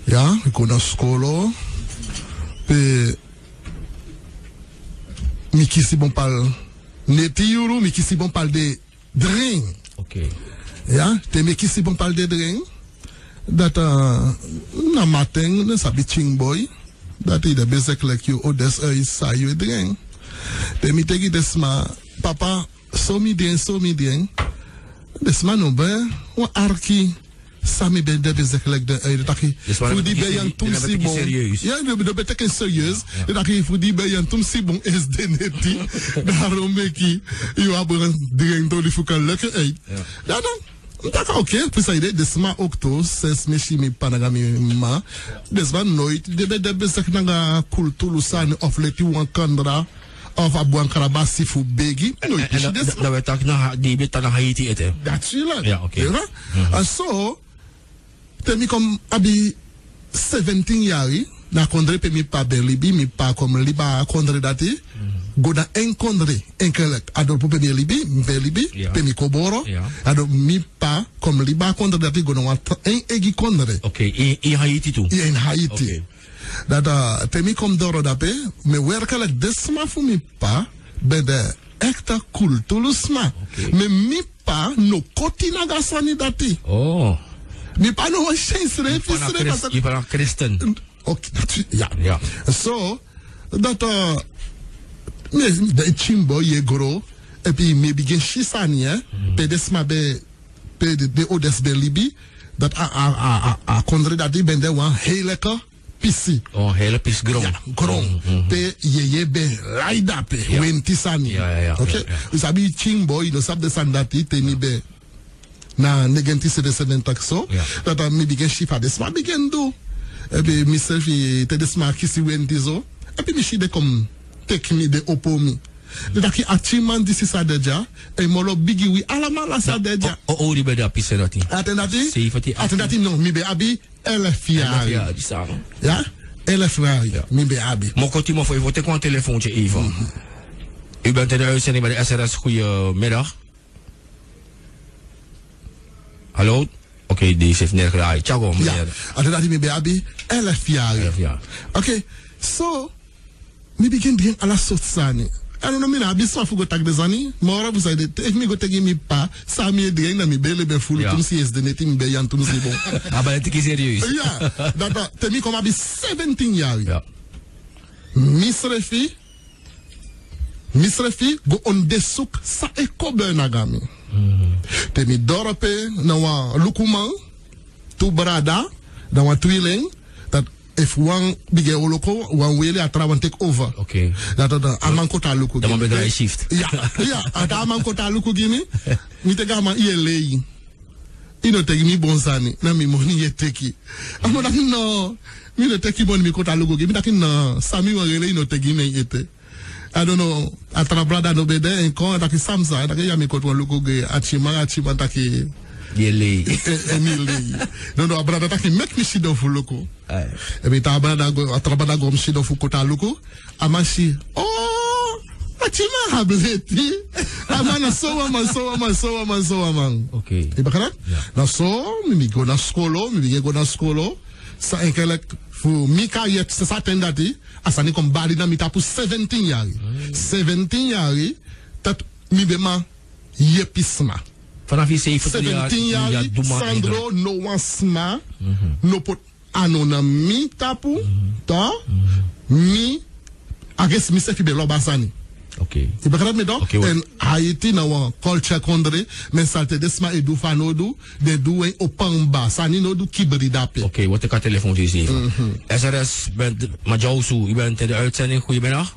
Speaker 5: ja ik go na skolo pe mi kisi bon pal neti euro mi kisi bon pal de drink.
Speaker 2: Oké.
Speaker 5: Ja, te me kisi bon pal de drink. Dat na matin na sabi ching boy dat is de bezig like you odes is sa you drink. Te mi tegi desma papa so mi dien desma no be o arki sami ben de bezig like de taki voor die bij een tum si bon. Ja, de betekent serieus. Dat je voor die bij een tum si bon is de neti. Daarom mek je hebben drink door die voor kan lekker uit. Ja dan. D'accord, oké. Precies, desma ook to, ses meshimi panagami ma. Desma nooit, de bezig naga kultulu san of leti wankandra of abuan karabasi fu begi. Nooit.
Speaker 2: En dat werd ook na die bit na Haiti eten.
Speaker 5: Dat chila.
Speaker 2: Ja, oké.
Speaker 5: En zo, temi kom abi 17 jari, na kondre pe mi pa Libi, mi pa kom liba kondre dati. Goda en kondre enkelek ador po pe mi Libi, pe mi koboro. Ador mi pa kom liba kondre dati goda wat en egi kondre.
Speaker 2: Oké, in Haiti toe.
Speaker 5: In Haiti. Dat temi kom doro dape, me werkelijk desma fu mi pa be de ekta kultulusma. Me mi pa no koti nagasani dati.
Speaker 2: Oh.
Speaker 5: Mi pa no wa shensre
Speaker 2: Je bent een christen.
Speaker 5: Oké, ja. Zo, dat de chimbo je gro, en puis me begin shisani, pe desma be de odes be libi, dat a kondre dat die ben de wan heleke pisi.
Speaker 2: Oh, hele pis grom.
Speaker 5: Ja, grom. Pe ye be laida pe, wentisani.
Speaker 2: Ja.
Speaker 5: Oké, dus abi chimbo, no sab de sandati, teni be na 1977 so, dat me begin shifa desma begin do. Ebe myself te desma kisi wenti zo. Ebe mi shi de kom take me de opo mi. De daki achiman disi sa deja. E molo bigi wi alamala sa deja.
Speaker 2: O ori be da pisse dati.
Speaker 5: Atendati no mi be abi elefia. Ja? Elefia. Mi be abi.
Speaker 2: Mokoti mo voor even een telefoontje even. U bent in de uitzending bij de SRS. Goedemiddag. Hallo? Oké, deze heeft neergedraaid. Ciao, meneer.
Speaker 5: Ja, dat mi be abi 11 jaar. Oké, so mi begin dingen ala sotsani. En dan mina abi swa fugo tak de zani. Mora bu sai de ik mi go tegi mi pa, sa mi de na mi bele be fulu tum si es de neti mi be yan tum si bon.
Speaker 2: Ah, ben het is serieus.
Speaker 5: Ja, dat te mi kom abi 17 jaar.
Speaker 2: Ja.
Speaker 5: Misrefi go on desuk sa e kobe nagami. Te mi dorope na wa lukuman tu brada na wa tweeling dat if one bige oloko one wele atrawan take over.
Speaker 2: Oké.
Speaker 5: Dat aman kota luku.
Speaker 2: Dan ben je shift.
Speaker 5: Ja, ada aman kota luku gini. Mi te gama ielei. Ino tegi mi bonsani na mi moni ye teki. Amo dat no. Mi no teki bon mi kota luku gini dat no. Sami wa rele ino tegi me ete. I don't know, atra brada no bede en kon taki samsa, taki yami kotwa luko ge achima taki
Speaker 2: yele.
Speaker 5: Emile. No brada taki mek mi shido fu luko. Ebi ta brada go atra brada go mi shido fu kota luko. Amashi. Oh, Achima hableti. Amana so man.
Speaker 2: Oké.
Speaker 5: Je begrijpt?
Speaker 2: Ja.
Speaker 5: Nou zo, mi go naar skolo. Sa eigenlijk voor Mika yet se saten dat die asani kom bari na mita pour 17 jaar. 17 jaar dat mi bema yepisma.
Speaker 2: Vanaf je
Speaker 5: 17 jaar Sandro no wasma no pot anona mi tapu ta mi ages mi se fi belo basani.
Speaker 2: Oké.
Speaker 5: Je begrijpt me toch?
Speaker 2: Okay,
Speaker 5: en Haiti nou een culture kondre, men salte desma edu fanodu, de doen opangba, sani no du kibri dape.
Speaker 2: Oké, wat ik aan telefoon is even. SRS, bent Majausu, u bent in de uitzending. Goedemiddag.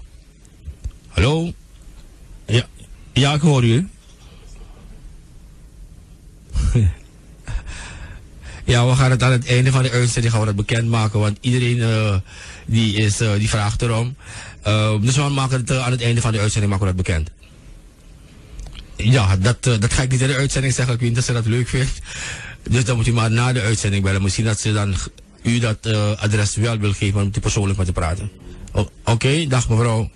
Speaker 2: Hallo? Ja, ik hoor u. Ja, we gaan het aan het einde van de uitzending gaan we dat bekendmaken, want iedereen die vraagt erom. Dus we maken het aan het einde van de uitzending maken we dat bekend. Ja, dat ga ik niet in de uitzending zeggen. Ik weet niet of ze dat leuk vindt. Dus dan moet u maar na de uitzending bellen. Misschien dat ze dan u dat adres wel wil geven om persoonlijk met te praten. Oké, dag mevrouw.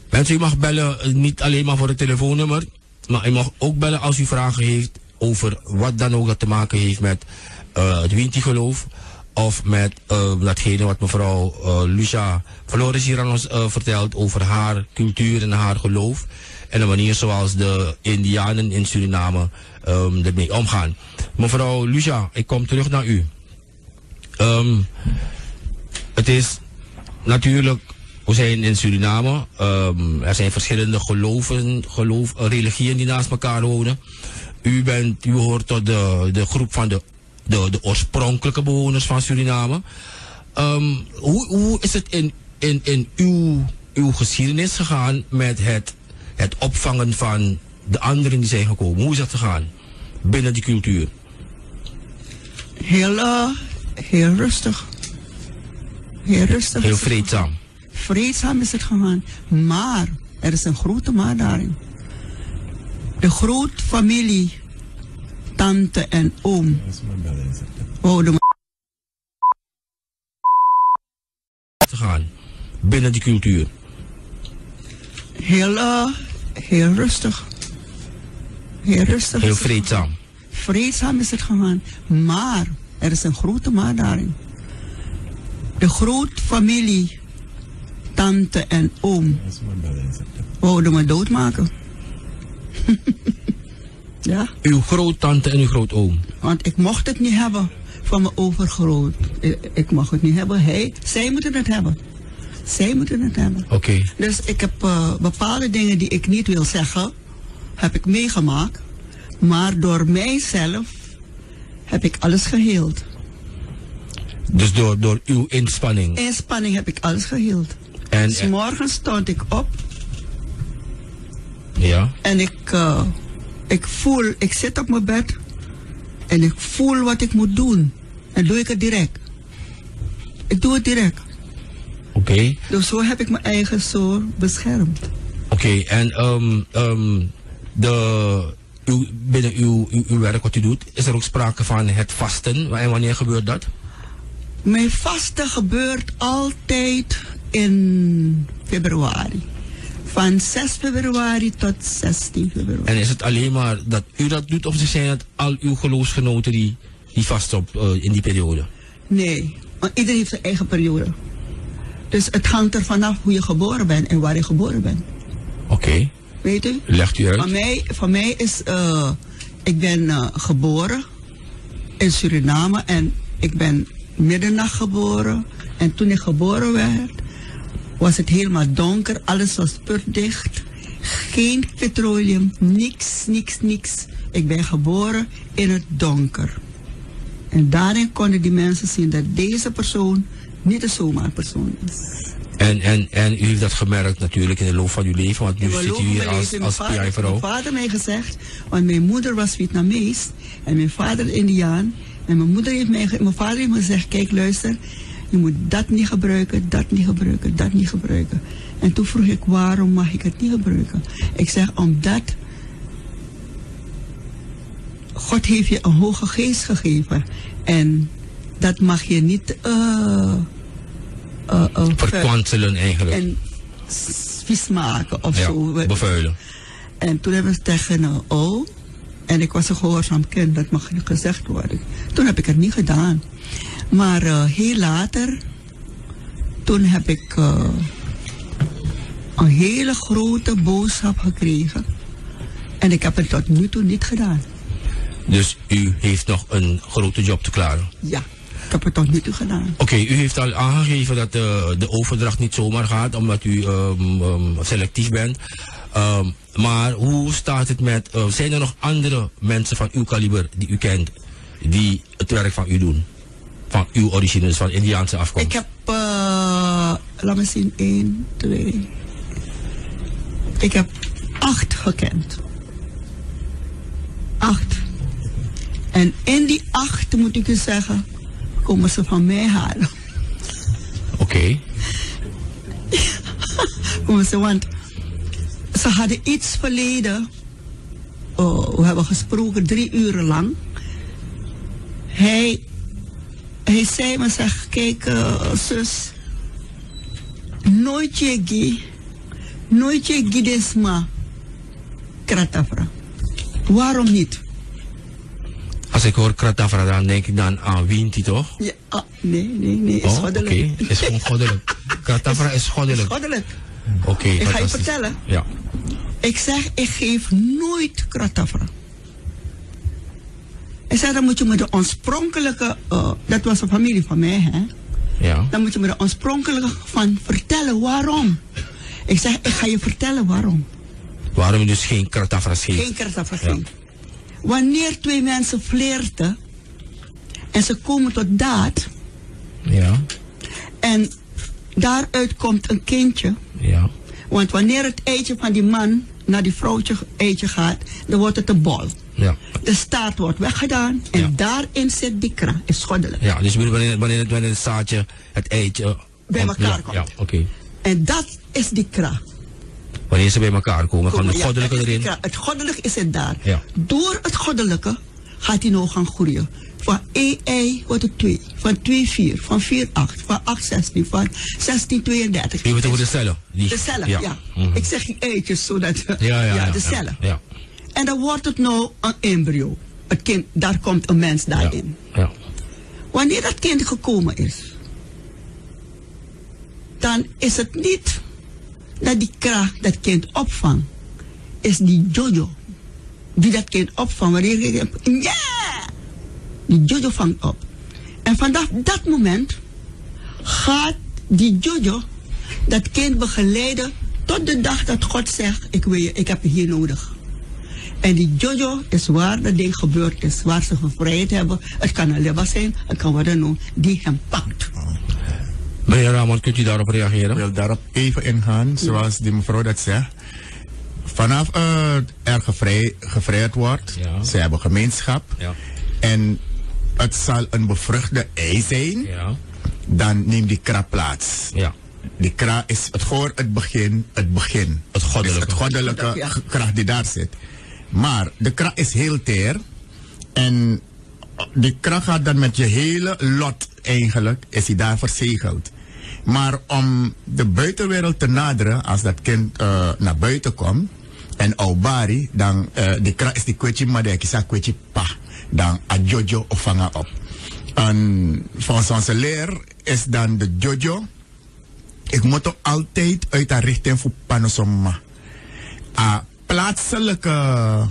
Speaker 2: Mensen, u mag bellen niet alleen maar voor het telefoonnummer. Maar u mag ook bellen als u vragen heeft over wat dan ook dat te maken heeft met het Winti-geloof. Of met datgene wat mevrouw Lucia Flores hier aan ons vertelt over haar cultuur en haar geloof. En de manier zoals de Indianen in Suriname ermee omgaan. Mevrouw Lucia, ik kom terug naar u. Het is natuurlijk, we zijn in Suriname. Er zijn verschillende religieën die naast elkaar wonen. U hoort tot de groep van de oorspronkelijke bewoners van Suriname. Hoe is het in uw geschiedenis gegaan met het opvangen van de anderen die zijn gekomen? Hoe is dat gegaan binnen die cultuur?
Speaker 3: Heel rustig.
Speaker 2: Heel vreedzaam.
Speaker 3: Vreedzaam is het gegaan. Maar er is een grote maar daarin. De grootfamilie, tante en oom, wouden
Speaker 2: te gaan binnen die cultuur.
Speaker 3: Heel rustig.
Speaker 2: Heel vreedzaam.
Speaker 3: Vreedzaam is het gegaan. Maar er is een grote maar daarin. De grootfamilie, tante en oom, wouden me doodmaken. Ja?
Speaker 2: Uw groottante en uw grootoom.
Speaker 3: Want ik mocht het niet hebben van mijn overgroot. Ik mag het niet hebben. Zij moeten het hebben.
Speaker 2: Oké.
Speaker 3: Dus ik heb bepaalde dingen die ik niet wil zeggen, heb ik meegemaakt. Maar door mijzelf heb ik alles geheeld.
Speaker 2: Dus door uw inspanning?
Speaker 3: Inspanning heb ik alles geheeld.
Speaker 2: En
Speaker 3: dus morgen stond ik op.
Speaker 2: Ja.
Speaker 3: En ik zit op mijn bed. En ik voel wat ik moet doen. En doe ik het direct. Ik doe het direct.
Speaker 2: Oké.
Speaker 3: Dus zo heb ik mijn eigen zo beschermd.
Speaker 2: Oké, en binnen uw werk wat u doet, is er ook sprake van het vasten? En wanneer gebeurt dat?
Speaker 3: Mijn vasten gebeurt altijd in februari. Van 6 februari tot 16 februari.
Speaker 2: En is het alleen maar dat u dat doet, of zijn het al uw geloofsgenoten die vasten op in die periode?
Speaker 3: Nee, want iedereen heeft zijn eigen periode. Dus het hangt er vanaf hoe je geboren bent en waar je geboren bent.
Speaker 2: Oké.
Speaker 3: Weet u?
Speaker 2: Legt u uit.
Speaker 3: Van mij is, ik ben geboren in Suriname en ik ben middernacht geboren. En toen ik geboren werd, was het helemaal donker, alles was purdicht. Geen petroleum, niks. Ik ben geboren in het donker. En daarin konden die mensen zien dat deze persoon niet een zomaar persoon is.
Speaker 2: En u heeft dat gemerkt natuurlijk in de loop van uw leven, want nu zit u hier als PI-vrouw.
Speaker 3: Mijn vader mij gezegd, want mijn moeder was Vietnamees en mijn vader Indiaan. En mijn vader heeft me gezegd, kijk luister, je moet dat niet gebruiken, dat niet gebruiken. En toen vroeg ik, waarom mag ik het niet gebruiken? Ik zeg, omdat God heeft je een hoge geest gegeven. En dat mag je niet
Speaker 2: verkwanselen eigenlijk.
Speaker 3: En vies maken of
Speaker 2: Ja,
Speaker 3: zo.
Speaker 2: bevuilen.
Speaker 3: En toen hebben ze tegen en ik was een gehoorzaam kind, dat mag niet gezegd worden. Toen heb ik het niet gedaan. Maar heel later, toen heb ik een hele grote boodschap gekregen. En ik heb het tot nu toe niet gedaan.
Speaker 2: Dus u heeft nog een grote job te klaren?
Speaker 3: Ja, ik heb het tot nu toe gedaan.
Speaker 2: Oké, u heeft al aangegeven dat de overdracht niet zomaar gaat, omdat u selectief bent. Maar hoe staat het met, zijn er nog andere mensen van uw kaliber die u kent, die het werk van u doen? Van uw origine, dus van Indiaanse afkomst?
Speaker 3: Ik heb, laat me zien, 1, 2. Ik heb 8 gekend. 8. En in die 8, moet ik u zeggen, komen ze van mij halen.
Speaker 2: Oké.
Speaker 3: Komen ze, want ze hadden iets verleden. We hebben gesproken 3 uur lang. Hij zei me, zeg, kijk zus, nooit je desma kratafra. Waarom niet?
Speaker 2: Als ik hoor Kratafra, dan denk ik dan aan Winti, toch?
Speaker 3: Ja, nee, is goddelijk.
Speaker 2: Oké, is gewoon goddelijk. Kratafra is goddelijk.
Speaker 3: Goddelijk.
Speaker 2: Oké,
Speaker 3: Ik ga je vertellen.
Speaker 2: Ja.
Speaker 3: Ik zeg, ik geef nooit kratafra. Ik zeg, dan moet je me de oorspronkelijke, dat was een familie van mij, hè?
Speaker 2: Ja.
Speaker 3: Dan moet je me de oorspronkelijke van vertellen waarom. Ik zeg, ik ga je vertellen waarom.
Speaker 2: Waarom je dus geen Kratafra geeft?
Speaker 3: Geen kratafra geeft. Wanneer 2 mensen flirten en ze komen tot daad,
Speaker 2: Ja.
Speaker 3: en daaruit komt een kindje.
Speaker 2: Ja.
Speaker 3: Want wanneer het eitje van die man naar die vrouwtje eitje gaat, dan wordt het een bol.
Speaker 2: Ja.
Speaker 3: De staart wordt weggedaan en
Speaker 2: Ja.
Speaker 3: daarin zit die kra, is goddelijk.
Speaker 2: Ja, dus wanneer het zaadje, het eitje
Speaker 3: Bij elkaar komt.
Speaker 2: Ja, oké.
Speaker 3: En dat is die kra.
Speaker 2: Wanneer ze bij elkaar komen, gaan de
Speaker 3: Ja,
Speaker 2: goddelijke
Speaker 3: dat is die
Speaker 2: erin.
Speaker 3: kra. Het goddelijke is het daar.
Speaker 2: Ja.
Speaker 3: Door het goddelijke gaat hij nou gaan groeien. Van 1 wordt het 2, van 2 4, van 4 8, van 8 16, van 16 32.
Speaker 2: Je weet over de cellen.
Speaker 3: De cellen, ja.
Speaker 2: Mhm.
Speaker 3: Ik zeg die eitjes, zodat...
Speaker 2: Ja,
Speaker 3: de cellen.
Speaker 2: Ja.
Speaker 3: En dan wordt het nou een embryo. Het kind, daar komt een mens daarin.
Speaker 2: Ja.
Speaker 3: Wanneer dat kind gekomen is, dan is het niet dat die kracht dat kind opvangt. Is die Jojo die dat kind opvangt. Wanneer je die Jojo vangt op. En vanaf dat moment gaat die Jojo dat kind begeleiden tot de dag dat God zegt, ik heb je hier nodig. En die Jojo is waar dat ding gebeurd is, waar ze gevrijd hebben. Het kan een Leba zijn, het kan wat dan ook, die hem pakt.
Speaker 2: Meneer Ramon, kunt u daarop reageren?
Speaker 1: Ik wil daarop even ingaan, zoals die mevrouw dat zegt. Vanaf er gevrijd wordt,
Speaker 2: Ja.
Speaker 1: ze hebben gemeenschap.
Speaker 2: Ja.
Speaker 1: En het zal een bevruchte ei zijn,
Speaker 2: Ja.
Speaker 1: dan neemt die kra plaats.
Speaker 2: Ja.
Speaker 1: Die kra is voor het begin.
Speaker 2: Het goddelijke.
Speaker 1: Dus het goddelijke
Speaker 3: Ja.
Speaker 1: kracht die daar zit. Maar de kra is heel teer. En die kra gaat dan met je hele lot eigenlijk, is hij daar verzegeld. Maar om de buitenwereld te naderen, als dat kind naar buiten komt, en Aubari, dan de kra is die kwetje, maar de kisa kwetje pa. Dan a Jojo of vanga op. En volgens onze leer is dan de Jojo. Ik moet ook altijd uit de richting voor Panosoma. A plaatselijke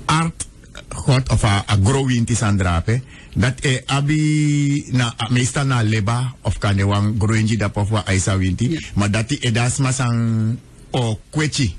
Speaker 1: aardgod of a growing tisandrape. Dat abi na meestal na leba of kan de wang growing dat of wa aisa winti. Maar dat die edasma sang o kwechi.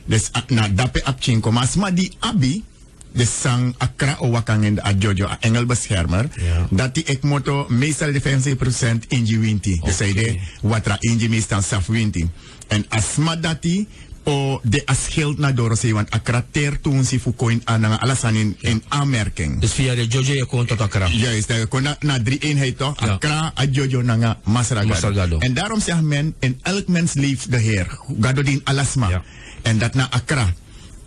Speaker 1: Dus na dape apchinko. Maar sma die abi. De sang akra o wakang in de Jojo, a engelbeschermer.
Speaker 2: Ja.
Speaker 1: Dat die ik moto meestal de 50% inji winti. Dus hij de watra inji meestal saf winti. En asma dat die o de aschild na dorose, want akra ter toen si fukoin aan alasan in aanmerking.
Speaker 2: Dus via de Jojo je komt tot Accra.
Speaker 1: Juist, dat kon na 3 eenheid toch?
Speaker 2: Ja.
Speaker 1: Accra, a Jojo, nanga Masragado.
Speaker 2: Masragado.
Speaker 1: En daarom zegt men, in elk mens leeft de Heer. Gado din alasma.
Speaker 2: Ja.
Speaker 1: En dat na Accra.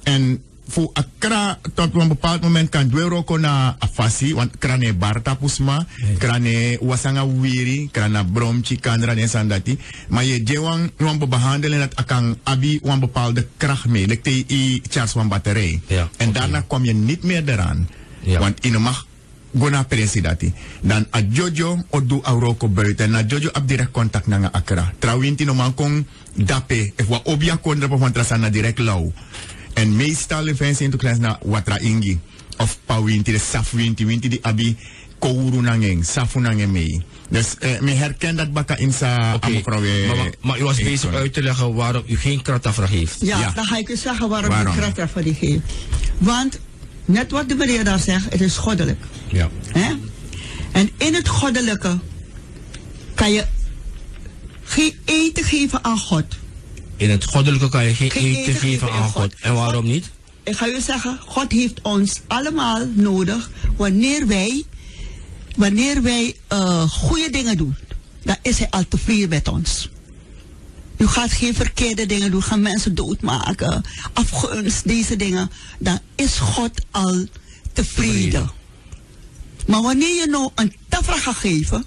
Speaker 1: En voor Accra tot een bepaald moment kan dwero na afasi, want krane barta pusma, krane wasanga wiri, krana bromchi, kanra en sandati. Maar je jewang wan behandelen dat akang abi wan bepaalde kracht mee, lekte i charge wan batterij.
Speaker 2: Ja,
Speaker 1: en daarna kom je niet meer eraan. Ja. Want in mag gona presidati. Dan a Jojo odu auroko buiten. Na Jojo ab direct contact nanga Accra. Trouwinti no man kong dape. If wa obia kondra pa wantrasana direct lauw. En meestal de mensen in de klas na watra ingi. Of pauwinti, de safwinti, winti die abi kouru nangeng, safu nangeng mee. Dus me herken dat baka in sa
Speaker 2: maar u was bezig uit te leggen waarom u geen kratafra heeft.
Speaker 3: Ja, dan ga ik u zeggen waarom u kratafra niet geeft. Want, net wat de meneer daar zegt, het is goddelijk.
Speaker 2: Ja.
Speaker 3: Hè? En in het goddelijke kan je geen eten geven aan God.
Speaker 2: In het goddelijke kan je geen eten geven aan God. En waarom niet?
Speaker 3: Ik ga u zeggen, God heeft ons allemaal nodig wanneer wij goede dingen doen. Dan is hij al tevreden met ons. U gaat geen verkeerde dingen doen, gaan mensen doodmaken, afgunst, deze dingen. Dan is God al tevreden. Maar wanneer je nou een tafra gaat geven,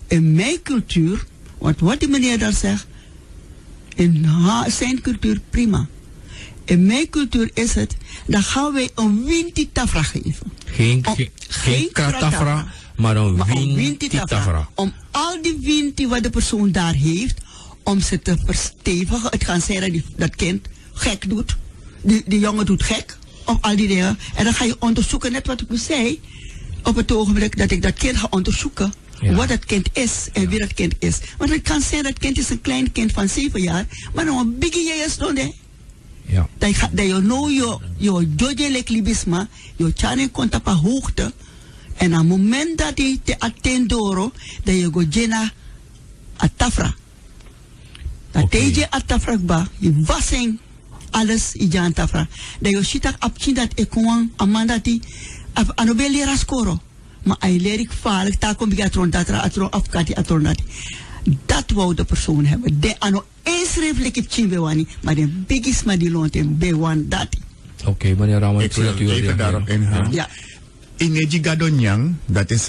Speaker 3: in mijn cultuur, want wat die meneer daar zegt, in zijn cultuur prima. In mijn cultuur is het, dan gaan wij een winti tafra geven.
Speaker 2: Geen kratafra, maar een winti tafra.
Speaker 3: Om al die winti wat de persoon daar heeft, om ze te verstevigen. Het kan zijn dat dat kind gek doet. Die jongen doet gek. Of al die dingen. En dan ga je onderzoeken, net wat ik u zei. Op het ogenblik dat ik dat kind ga onderzoeken. Ja. Wat dat kind is en wie dat kind is. Want het kan zijn dat kind is een klein kind van 7 jaar. Maar nog een biggie jij is dan, hè.
Speaker 2: Ja.
Speaker 3: Dat je know je joje lek libisma. Je chane komt op een hoogte. En op het moment dat hij te attendoro. Dat je go jena atafra. Dat je atafra ba. Je wasing. Alles je jan tafra. Dat je shitak apchin dat ik gewoon amanda die. Anobe lera skoro. Maar hij leer ik vaarlijk. Daar kom ik atron datra atron afkati atron dat. Dat wou de persoon hebben. De ano eens reflectief chimwewani. Maar de bigis maar die loont in bewan dat.
Speaker 2: Oké, meneer Ramon.
Speaker 1: Ik wil even daarop ingaan.
Speaker 3: Ja.
Speaker 1: In Gadonyang, dat is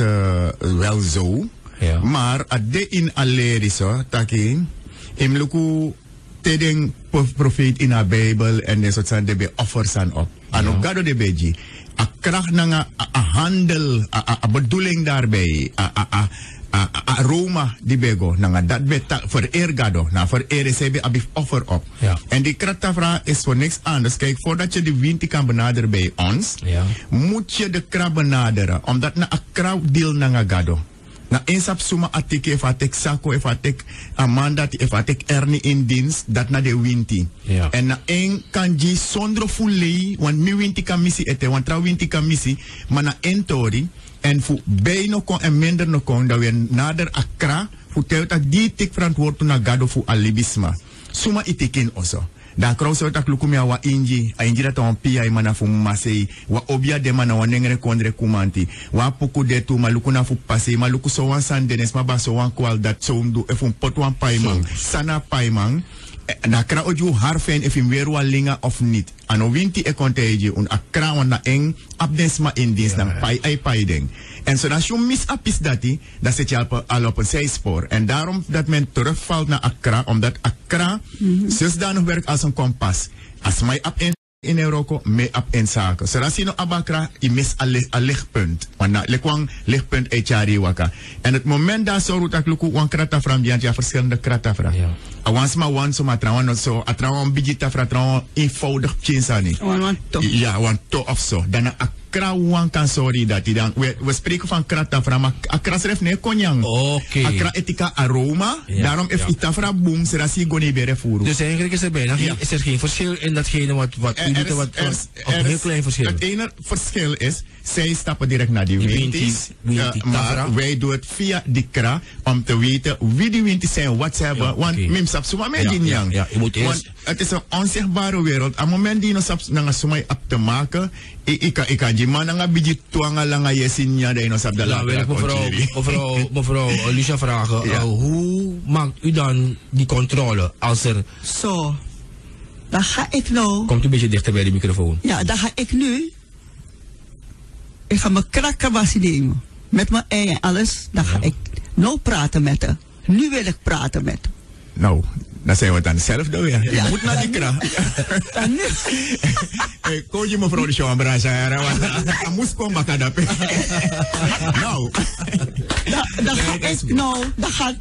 Speaker 1: wel zo.
Speaker 2: Ja.
Speaker 1: Maar ade in aleriso, taki, imluku tedeng profeet in de Bijbel en de soort van de offers aan op. Ano gado de beji. A kracht nanga a handel, a bedoeling daarbij, aroma die bego, nanga dat beta voor gado, na voor recebe abif offer op.
Speaker 2: Ja.
Speaker 1: En die kratafra is voor niks anders. Kijk, voordat je de winti kan benaderen bij ons, moet je de krab benaderen, omdat na a krab deel nanga gado. Na insap suma atike if atek sako if atek amanda if atek erni in dienst dat na de winti.
Speaker 2: Ja.
Speaker 1: En na een kanji zonder fulei want mi winti kan missi ete want trouw winti kan missi maar na een tori en fu bij no kon en minder no kon dat we nader Accra fu teuta die tik verantwoord na gado fu alibisma. Suma itikin also. Dan krouw zo tak lukumia wa inji dat on pia mana fu masei wa obia de mana wa nengre kondre kumanti wa puku de tu malukuna fu pase maluku so wan sandenes ma ba so wan kwal dat so mdu e fu pot wan paimang sana paimang na kra oju harfen e fim weru linga of niet ano winti e konteji un akra wan na eng abdesma indis dan pai ai pai ding. En zodat je mis apis dati, dat zit je al op een zijspoor. En daarom dat men terugvalt naar Accra, omdat Accra zesdanig werkt als een kompas. Als mij op in Europa, mij op in zaken. Zodat je nog Abakra, je mis een lichtpunt. Want na lekwang lichtpunt echari waka. En het moment dat zo roet luku wan kratafra, die je verschillende kratafra. Awans ma wan so ma trouwen zo, atrouwen bijitafra trouwen eenvoudig chinsani. Ja, want to of zo. Dan Accra wan kan sorry dat die dan we spreken van kratafra, maar Accra schrijft nee konjang. Accra etika aroma. Daarom if itafra boom, serasi goni bere furu.
Speaker 2: Dus eigenlijk is er bijna is er geen verschil in datgene wat u doet een heel klein verschil.
Speaker 1: Het ene verschil is, zij stappen direct naar die winties, maar wij doen het via die kra om te weten wie die winties zijn, wat ze hebben. Want mim sap suma me jinjang. Want het is een onzichtbare wereld. Op het moment die je sap nanga sumai op te maken, ik kan je man nanga biji tuanga langa yesinja dat je no sap de la.
Speaker 2: Mevrouw Lucia vragen, hoe maakt u dan die controle als er...
Speaker 3: Zo. Dan ga ik nou...
Speaker 2: Komt een beetje dichter bij de microfoon.
Speaker 3: Ja, dan ga ik nu... Ik ga mijn krakkerbassie nemen. Met mijn ei en alles. Dan ga ik nou praten met haar. Nu wil ik praten met haar.
Speaker 1: Nou, dan zijn we dan zelf dan weer. Je moet naar die kra.
Speaker 3: Dan nu.
Speaker 1: Kon je mevrouw de Chouambrasa, dan moest komen dat. Nou.
Speaker 3: Dan ga ik nou... Dan ga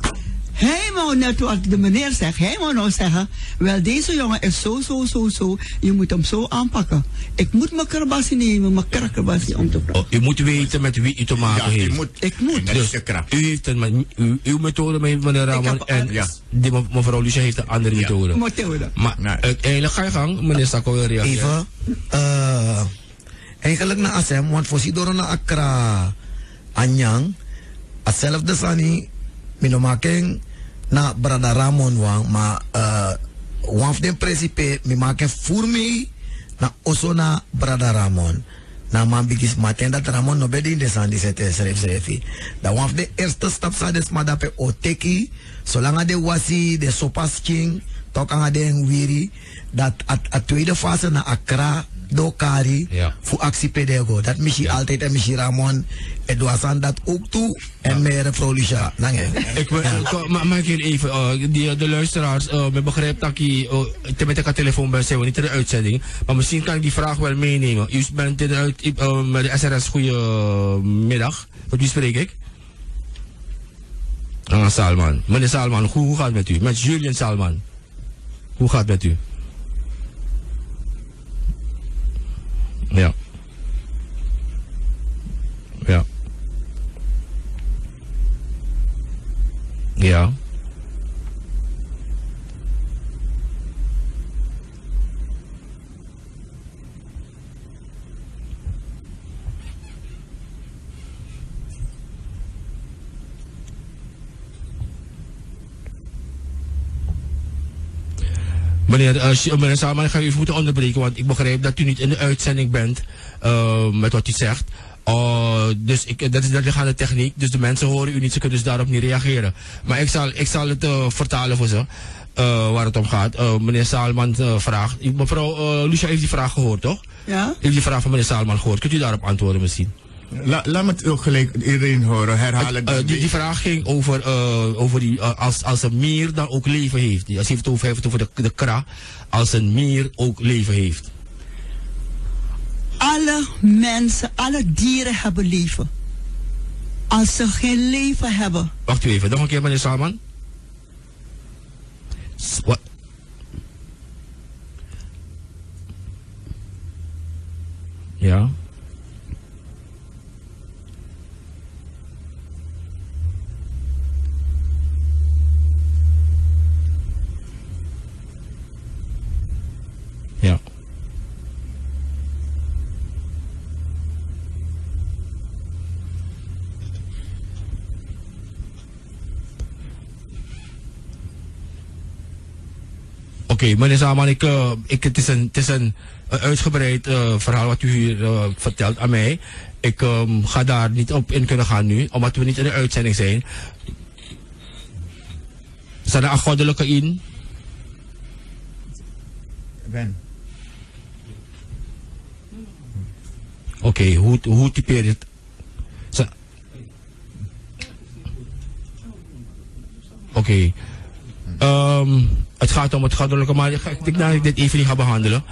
Speaker 3: hij moet net wat de meneer zegt. Hij moet nou zeggen, wel deze jongen is zo. Je moet hem zo aanpakken. Ik moet mijn karbassie nemen, mijn krakkerbassie om te praten.
Speaker 2: U moet weten met wie u te maken heeft.
Speaker 3: Ik moet.
Speaker 2: Dus u heeft uw methode met meneer Ramon en die mevrouw Lucia heeft een andere methode. Maar uiteindelijk ga je gang, meneer Sako wil reageren.
Speaker 4: Even, eigenlijk na Asem, want voor Sidoro na Accra, Anyang, hetzelfde sani, minomaken na Brada Ramon wang, maar wang den principe, mi maken voor mij na Osona Brada Ramon. Na man bigis maten dat Ramon no bedi in de sandi sete schreef. Da wang de eerste stap sa des madape oteki, zolang de wasi de sopas king, tok anga de wiri, dat a tweede fase na Accra dokari voor actie pedego. Dat misschien altijd en misschien Ramon Edouasan dat ook toe en meer mevrouw Lucia.
Speaker 2: Maar ik even, de luisteraars, ik begrijp dat je met de telefoon bent, zijn we niet in de uitzending, maar misschien kan ik die vraag wel meenemen. U bent in de SRS, goedemiddag. Met wie spreek ik? Salman. Meneer Salman, hoe gaat het met u? Met Julian Salman. Hoe gaat het met u? Ja. Ja. Ja. Meneer Salman, ik ga u even moeten onderbreken, want ik begrijp dat u niet in de uitzending bent met wat u zegt. Dus dat is de liggende techniek, dus de mensen horen u niet, ze kunnen dus daarop niet reageren. Maar ik zal het vertalen voor ze, waar het om gaat. Meneer Salman vraagt, mevrouw Lucia heeft die vraag gehoord, toch?
Speaker 3: Ja.
Speaker 2: Heeft die vraag van meneer Salman gehoord, kunt u daarop antwoorden misschien?
Speaker 1: Laat me het ook gelijk iedereen horen, herhalen.
Speaker 2: Die vraag ging over die, als een mier dan ook leven heeft. Als hij het over de kra, als een mier ook leven heeft.
Speaker 3: Alle mensen, alle dieren hebben leven. Als ze geen leven hebben.
Speaker 2: Wacht u even, nog een keer meneer Salman. Wat? Ja. Ja. Oké, meneer Salman, het is een uitgebreid verhaal wat u hier vertelt aan mij. Ik ga daar niet op in kunnen gaan nu, omdat we niet in de uitzending zijn. Is er een goddelijke in?
Speaker 1: Ben.
Speaker 2: Oké, hoe typeer je het? Oké. Het gaat om het goddelijke, maar ik denk dat ik dit even niet ga behandelen.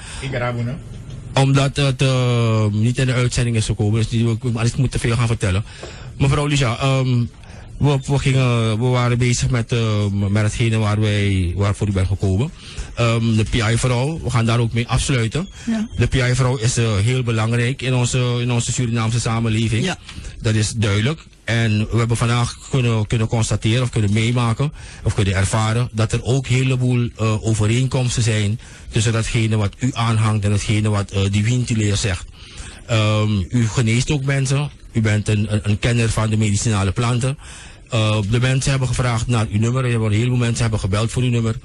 Speaker 2: Omdat het niet in de uitzending is gekomen, dus ik moet te veel gaan vertellen. Mevrouw Lucia, we waren bezig met hetgene waarvoor u bent gekomen. De PI-vrouw, we gaan daar ook mee afsluiten.
Speaker 3: Ja.
Speaker 2: De PI-vrouw is heel belangrijk in onze Surinaamse samenleving. Ja. Dat is duidelijk. En we hebben vandaag kunnen constateren of kunnen meemaken of kunnen ervaren dat er ook een heleboel overeenkomsten zijn tussen datgene wat u aanhangt en datgene wat die Wintileer zegt. U geneest ook mensen. U bent een kenner van de medicinale planten. De mensen hebben gevraagd naar uw nummer. Een heleboel mensen hebben gebeld voor uw nummer.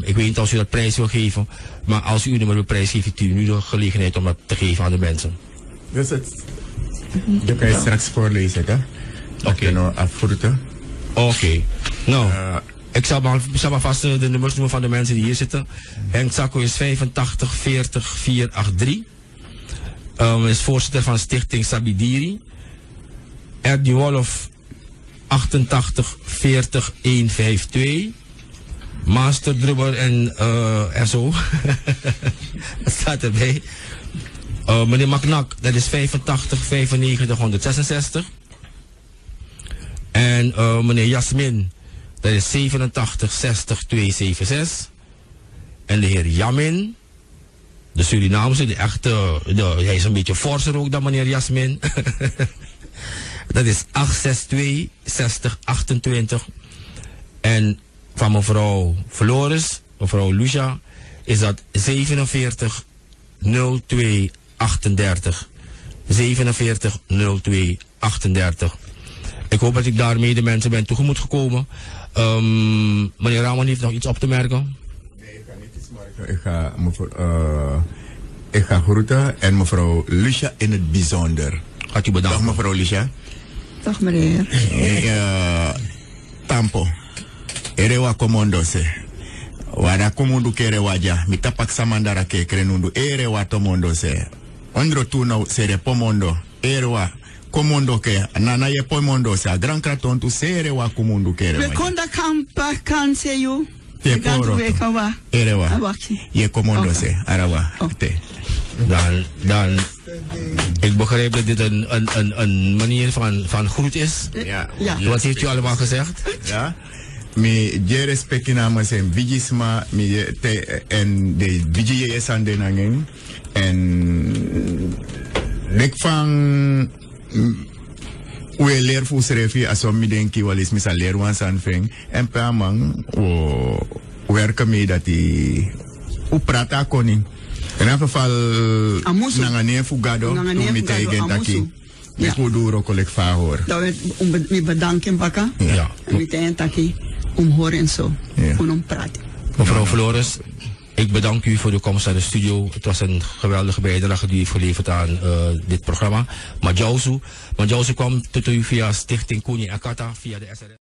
Speaker 2: Ik weet niet of u dat prijs wil geven. Maar als u uw nummer wil prijsgeven, heeft u nu de gelegenheid om dat te geven aan de mensen.
Speaker 1: Dus het. Dat kan je straks voorlezen, hè?
Speaker 2: Oké.
Speaker 1: Afvoeren.
Speaker 2: Oké. Nou. Ik zal maar vast de nummers noemen van de mensen die hier zitten. Henk Sacco is 85 40 483. Is voorzitter van Stichting Sabidiri. Ed Wolf 88 40 152. Master drummer en zo. Dat staat erbij. Meneer Maknak, dat is 85 95 166. En meneer Jasmin, dat is 87 60 276. En de heer Jamin, de Surinaamse, de echte, hij is een beetje forser ook dan meneer Jasmin. Dat is 862 60 28. En van mevrouw Flores, mevrouw Lucia, is dat 47 02 38. 47 02 38. Ik hoop dat ik daarmee de mensen ben tegemoet gekomen. Meneer Raman heeft nog iets op te merken?
Speaker 1: Nee, ik ga niet iets merken. Ik ga groeten en mevrouw Lucia in het bijzonder.
Speaker 2: Gaat u bedanken.
Speaker 1: Dag mevrouw Lucia.
Speaker 3: Dag meneer.
Speaker 1: Tampo. Erewa komondose. Wada komundu kere waja. Mitapak samandara ke krenundu. Erewa tomondose. Ondro tu nou sere pomondo. Erewa. Komondo ke nana ye pomondo se a gran kraton tu sere wa komondo kere
Speaker 3: We konda kampa kan se you.
Speaker 1: Te poro. Erewa. Ye komondo se arawa. Te.
Speaker 2: Dan ik begrijp dat dit een manier van groet is.
Speaker 1: Ja.
Speaker 2: Wat heeft u allemaal gezegd?
Speaker 1: Ja. Mi je respecti nama sem vigisma mi te en de vigije sande nangen en nek van we leer fu srefi asom mi denki walis mi sa leer wan san feng en pa man o werken mi dat i u prata koning in elk geval nangane fu gado tu mi te gentaki ik moet duro kolek va hoor
Speaker 3: dat we bedanken baka
Speaker 2: ja
Speaker 3: en mi te taki horen en zo om praten.
Speaker 2: Mevrouw Flores, ik bedank u voor de komst naar de studio. Het was een geweldige bijdrage die u heeft geleverd aan dit programma. Majausu kwam tot u via Stichting Koning Akata via de SRS.